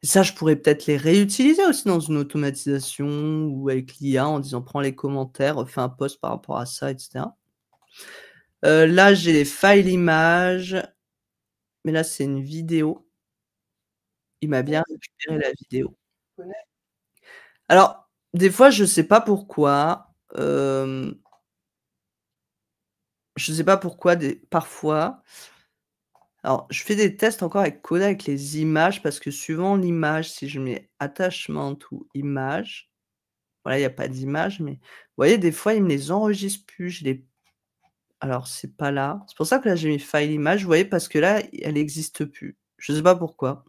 Et ça, je pourrais peut-être les réutiliser aussi dans une automatisation ou avec l'IA en disant: «Prends les commentaires, fais un post par rapport à ça» et cetera. Là, j'ai les files images, mais là, c'est une vidéo. Il m'a bien récupéré la vidéo. Alors, des fois, je sais pas pourquoi, je sais pas pourquoi des parfois, alors je fais des tests encore avec Coda avec les images parce que suivant l'image, si je mets attachment ou image, voilà, il y a pas d'image, mais vous voyez, des fois, il me les enregistre plus, je les alors c'est pas là. C'est pour ça que là, j'ai mis file image, vous voyez? Parce que là, elle existe plus. Je sais pas pourquoi.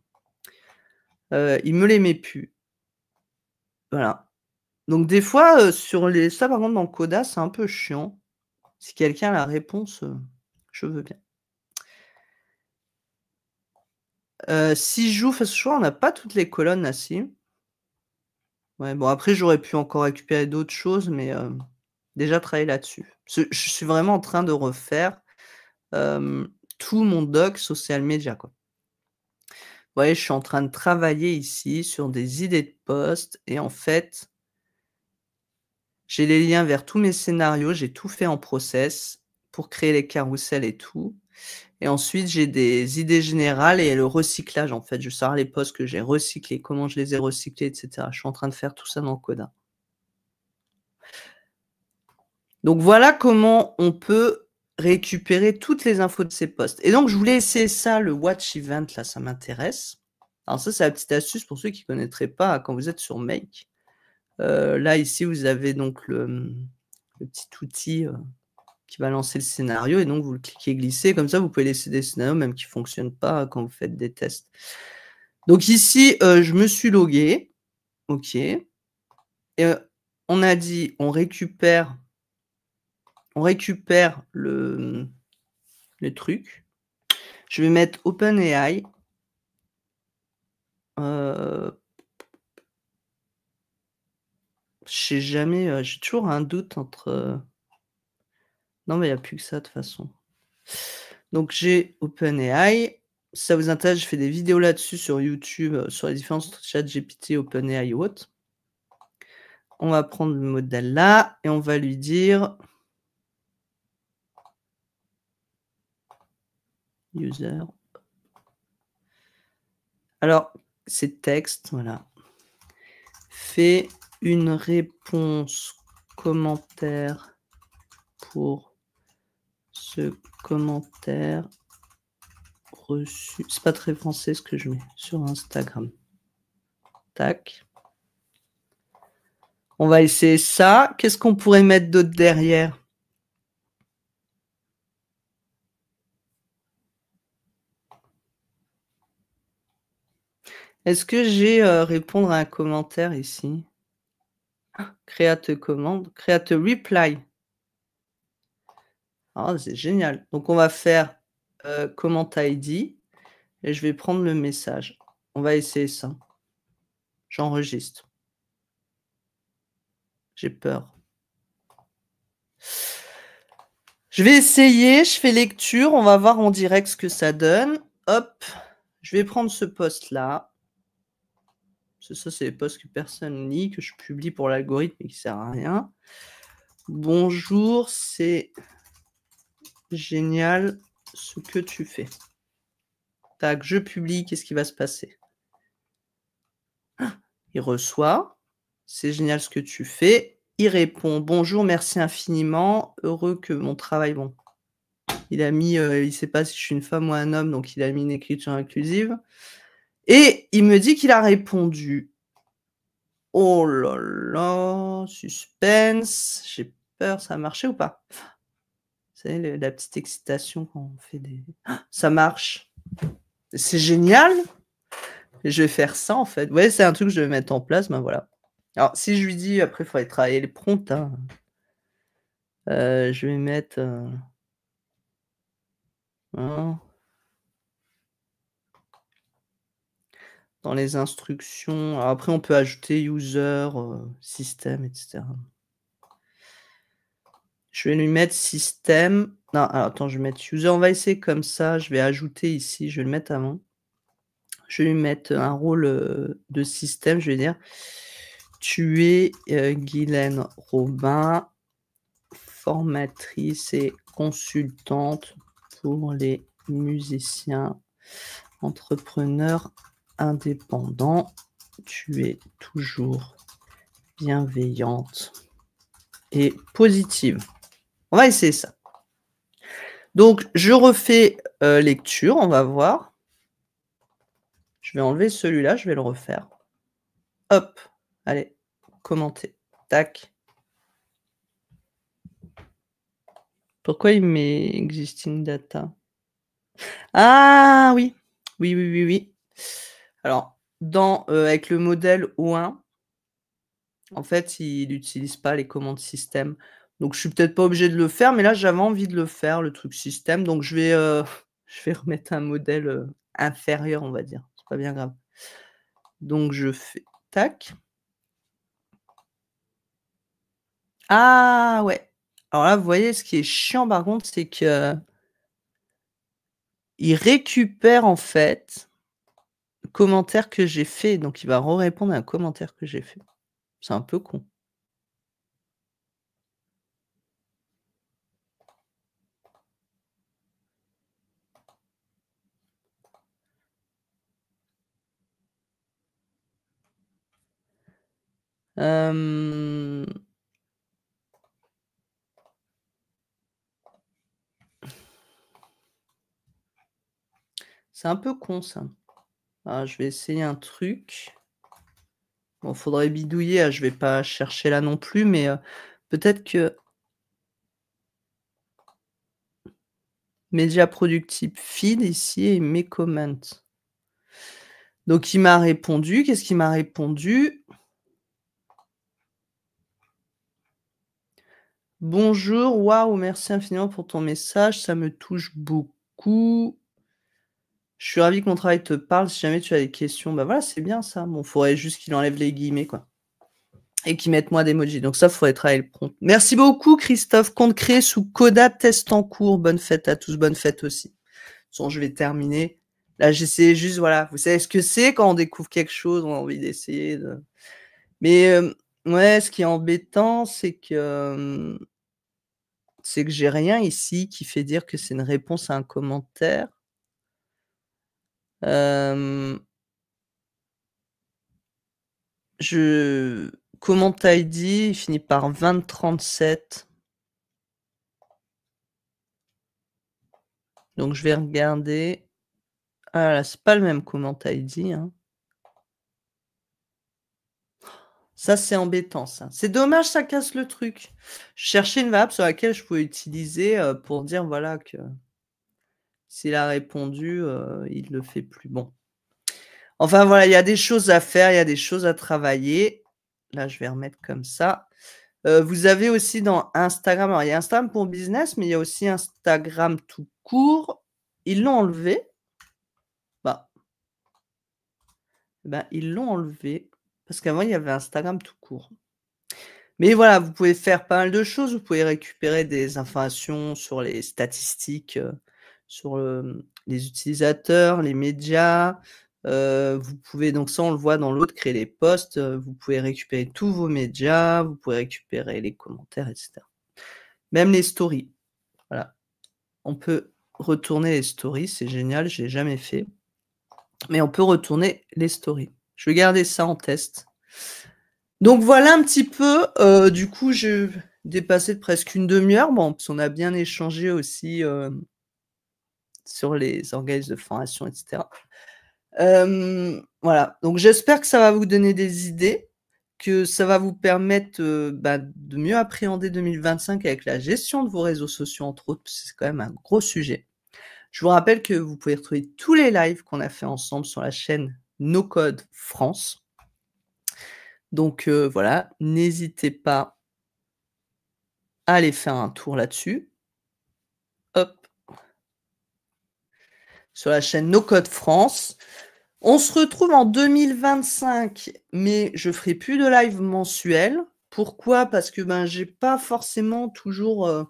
Il me les met plus. Voilà. Donc des fois, sur les ça par contre dans Coda, c'est un peu chiant. Si quelqu'un a la réponse, je veux bien. Si je joue parce que je crois on n'a pas toutes les colonnes là, si? Ouais, bon après j'aurais pu encore récupérer d'autres choses, mais déjà travailler là-dessus. Parce que je suis vraiment en train de refaire, tout mon doc social media, quoi. Vous voyez, je suis en train de travailler ici sur des idées de posts et en fait, j'ai les liens vers tous mes scénarios, j'ai tout fait en process pour créer les carousels et tout. Et ensuite, j'ai des idées générales et le recyclage, en fait. Je veux savoir les posts que j'ai recyclés, comment je les ai recyclés, et cetera. Je suis en train de faire tout ça dans Coda. Donc voilà comment on peut récupérer toutes les infos de ces posts. Et donc, je voulais essayer ça, le watch event, là, ça m'intéresse. Alors ça, c'est la petite astuce pour ceux qui ne connaîtraient pas quand vous êtes sur Make. Là, ici, vous avez donc le petit outil qui va lancer le scénario et donc vous le cliquez glisser. Comme ça, vous pouvez laisser des scénarios même qui ne fonctionnent pas quand vous faites des tests. Donc ici, je me suis logué. OK. Et on a dit on récupère le truc. Je vais mettre OpenAI. Je sais jamais, j'ai toujours un doute entre, non, mais il y a plus que ça de toute façon. Donc j'ai OpenAI. Si ça vous intéresse, je fais des vidéos là-dessus sur YouTube, sur les différences entre ChatGPT, OpenAI ou autres. On va prendre le modèle là et on va lui dire user. Alors, c'est texte, voilà. Fais une réponse commentaire pour ce commentaire reçu. C'est pas très français ce que je mets sur Instagram. Tac. On va essayer ça. Qu'est-ce qu'on pourrait mettre d'autre derrière? Est-ce que j'ai, répondre à un commentaire ici? Create commande, create reply. Ah, c'est génial. Donc on va faire, comment ID et je vais prendre le message. On va essayer ça. J'enregistre. J'ai peur. Je vais essayer, je fais lecture, on va voir en direct ce que ça donne. Hop, je vais prendre ce post-là. Parce que ça, c'est les posts que personne lit, que je publie pour l'algorithme et qui sert à rien. Bonjour, c'est génial ce que tu fais. Tac, je publie, qu'est-ce qui va se passer? Il reçoit, c'est génial ce que tu fais. Il répond: «Bonjour, merci infiniment, heureux que mon travail» bon, il a mis, il sait pas si je suis une femme ou un homme, donc il a mis une écriture inclusive et il me dit qu'il a répondu. Oh là là, suspense, j'ai peur, ça a marché ou pas? Vous savez la petite excitation quand on fait des ça marche! C'est génial! Je vais faire ça en fait. Ouais, c'est un truc que je vais mettre en place, ben voilà. Alors si je lui dis après il faudrait travailler les prompts, hein. Je vais mettre, hein. dans les instructions. Alors après, on peut ajouter user, système, et cetera. Je vais lui mettre système. Non, alors attends, je vais mettre user. On va essayer comme ça. Je vais ajouter ici, je vais le mettre avant. Je vais lui mettre un rôle, de système. Je vais dire: «Tu es, Guylaine Robin, formatrice et consultante pour les musiciens, entrepreneurs indépendants. Tu es toujours bienveillante et positive». On va essayer ça. Donc je refais, lecture, on va voir. Je vais enlever celui-là, je vais le refaire. Hop, allez, commenter. Tac. Pourquoi il met existing data? Ah oui! Oui, oui, oui, oui. Alors dans, avec le modèle O1, en fait, il utilise pas les commandes système. Donc je suis peut-être pas obligée de le faire, mais là, j'avais envie de le faire, le truc système, donc je vais, je vais remettre un modèle, inférieur, on va dire. C'est pas bien grave. Donc je fais tac. Ah ouais! Alors là, vous voyez, ce qui est chiant par contre, c'est qu'il récupère en fait le commentaire que j'ai fait, donc il va répondre à un commentaire que j'ai fait. C'est un peu con. Hem C'est un peu con ça. Ah, je vais essayer un truc. Bon, faudrait bidouiller, je vais pas chercher là non plus, mais peut-être que média productif feed ici et mes comments. Donc il m'a répondu, qu'est-ce qu'il m'a répondu? «Bonjour, waouh, merci infiniment pour ton message, ça me touche beaucoup. Je suis ravi que mon travail te parle, si jamais tu as des questions», bah, voilà, c'est bien ça. Bon, faudrait juste qu'il enlève les guillemets, quoi, et qu'il mette moins d'emojis. Donc ça, faudrait travailler le prompt. Merci beaucoup Christophe, compte créé sous Coda, test en cours. Bonne fête à tous, bonne fête aussi. De toute façon, je vais terminer. Là, j'essayais juste, voilà, vous savez ce que c'est quand on découvre quelque chose, on a envie d'essayer de mais ouais, ce qui est embêtant, c'est que j'ai rien ici qui fait dire que c'est une réponse à un commentaire. Hem Je comment ID, il finit par 2037. Donc je vais regarder. Ah là, c'est pas le même comment ID, hein. Ça, c'est embêtant ça. C'est dommage, ça casse le truc. Je cherchais une variable sur laquelle je pouvais utiliser, pour dire voilà que s'il a répondu, il le fait plus. Bon. Enfin voilà, il y a des choses à faire, il y a des choses à travailler. Là, je vais remettre comme ça. Vous avez aussi dans Instagram, alors il y a Instagram pour business, mais il y a aussi Instagram tout court. Ils l'ont enlevé. Bah, ils l'ont enlevé parce qu'avant il y avait Instagram tout court. Mais voilà, vous pouvez faire pas mal de choses. Vous pouvez récupérer des informations sur les statistiques, sur, les utilisateurs, les médias. Vous pouvez donc ça, on le voit dans l'autre, créer les posts, vous pouvez récupérer tous vos médias, vous pouvez récupérer les commentaires et cetera. Même les stories, voilà. On peut retourner les stories, c'est génial, j'ai jamais fait. Mais on peut retourner les stories. Je vais garder ça en test. Donc voilà un petit peu, du coup, j'ai dépassé de presque une demi-heure. Bon, parce qu'on a bien échangé aussi, sur les organismes de formation et cetera. Voilà, donc j'espère que ça va vous donner des idées, que ça va vous permettre, de mieux appréhender 2025 avec la gestion de vos réseaux sociaux entre autres, parce que c'est quand même un gros sujet. Je vous rappelle que vous pouvez retrouver tous les lives qu'on a fait ensemble sur la chaîne No Code France. Donc voilà, n'hésitez pas à aller faire un tour là-dessus. Hop. Sur la chaîne No Code France. On se retrouve en 2025, mais je ferai plus de live mensuel. Pourquoi? Parce que, ben, j'ai pas forcément toujours,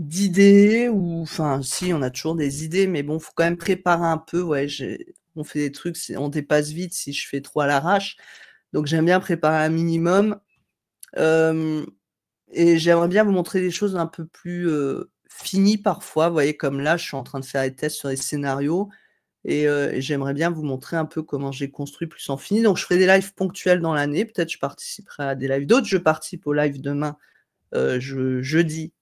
d'idées ou enfin si, on a toujours des idées, mais bon, faut quand même préparer un peu, ouais, on fait des trucs, on dépasse vite si je fais trop à l'arrache. Donc j'aime bien préparer un minimum, hem et j'aimerais bien vous montrer des choses un peu plus, finies parfois. Vous voyez, comme là, je suis en train de faire des tests sur les scénarios et j'aimerais bien vous montrer un peu comment j'ai construit plus en fini. Donc je ferai des lives ponctuels dans l'année, peut-être je participerai à des lives d'autres. Je participe au live demain, jeudi,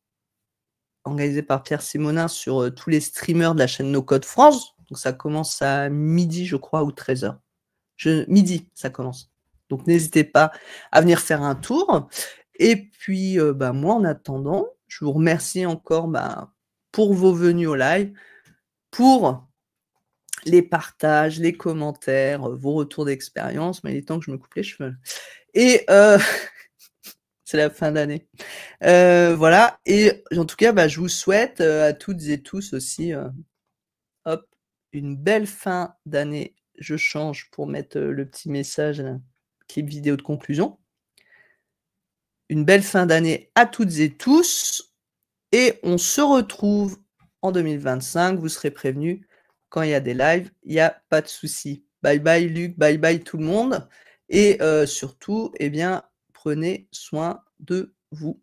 organisé par Pierre Simonin sur, tous les streamers de la chaîne No Code France. Donc ça commence à midi, je crois, ou 13h. Midi, ça commence. Donc n'hésitez pas à venir faire un tour et puis, bah, moi, en attendant, je vous remercie encore, bah, pour vos venues au live, pour les partages, les commentaires, vos retours d'expérience. Mais il est temps que je me coupe les cheveux et c'est la fin d'année. Voilà et en tout cas, bah, je vous souhaite, à toutes et tous aussi, hop, une belle fin d'année. Je change pour mettre, le petit message, clip vidéo de conclusion. Une belle fin d'année à toutes et tous et on se retrouve en 2025. Vous serez prévenus quand il y a des lives, il y a pas de souci. Bye bye Luc, bye bye tout le monde et surtout, eh bien, prenez soin de vous.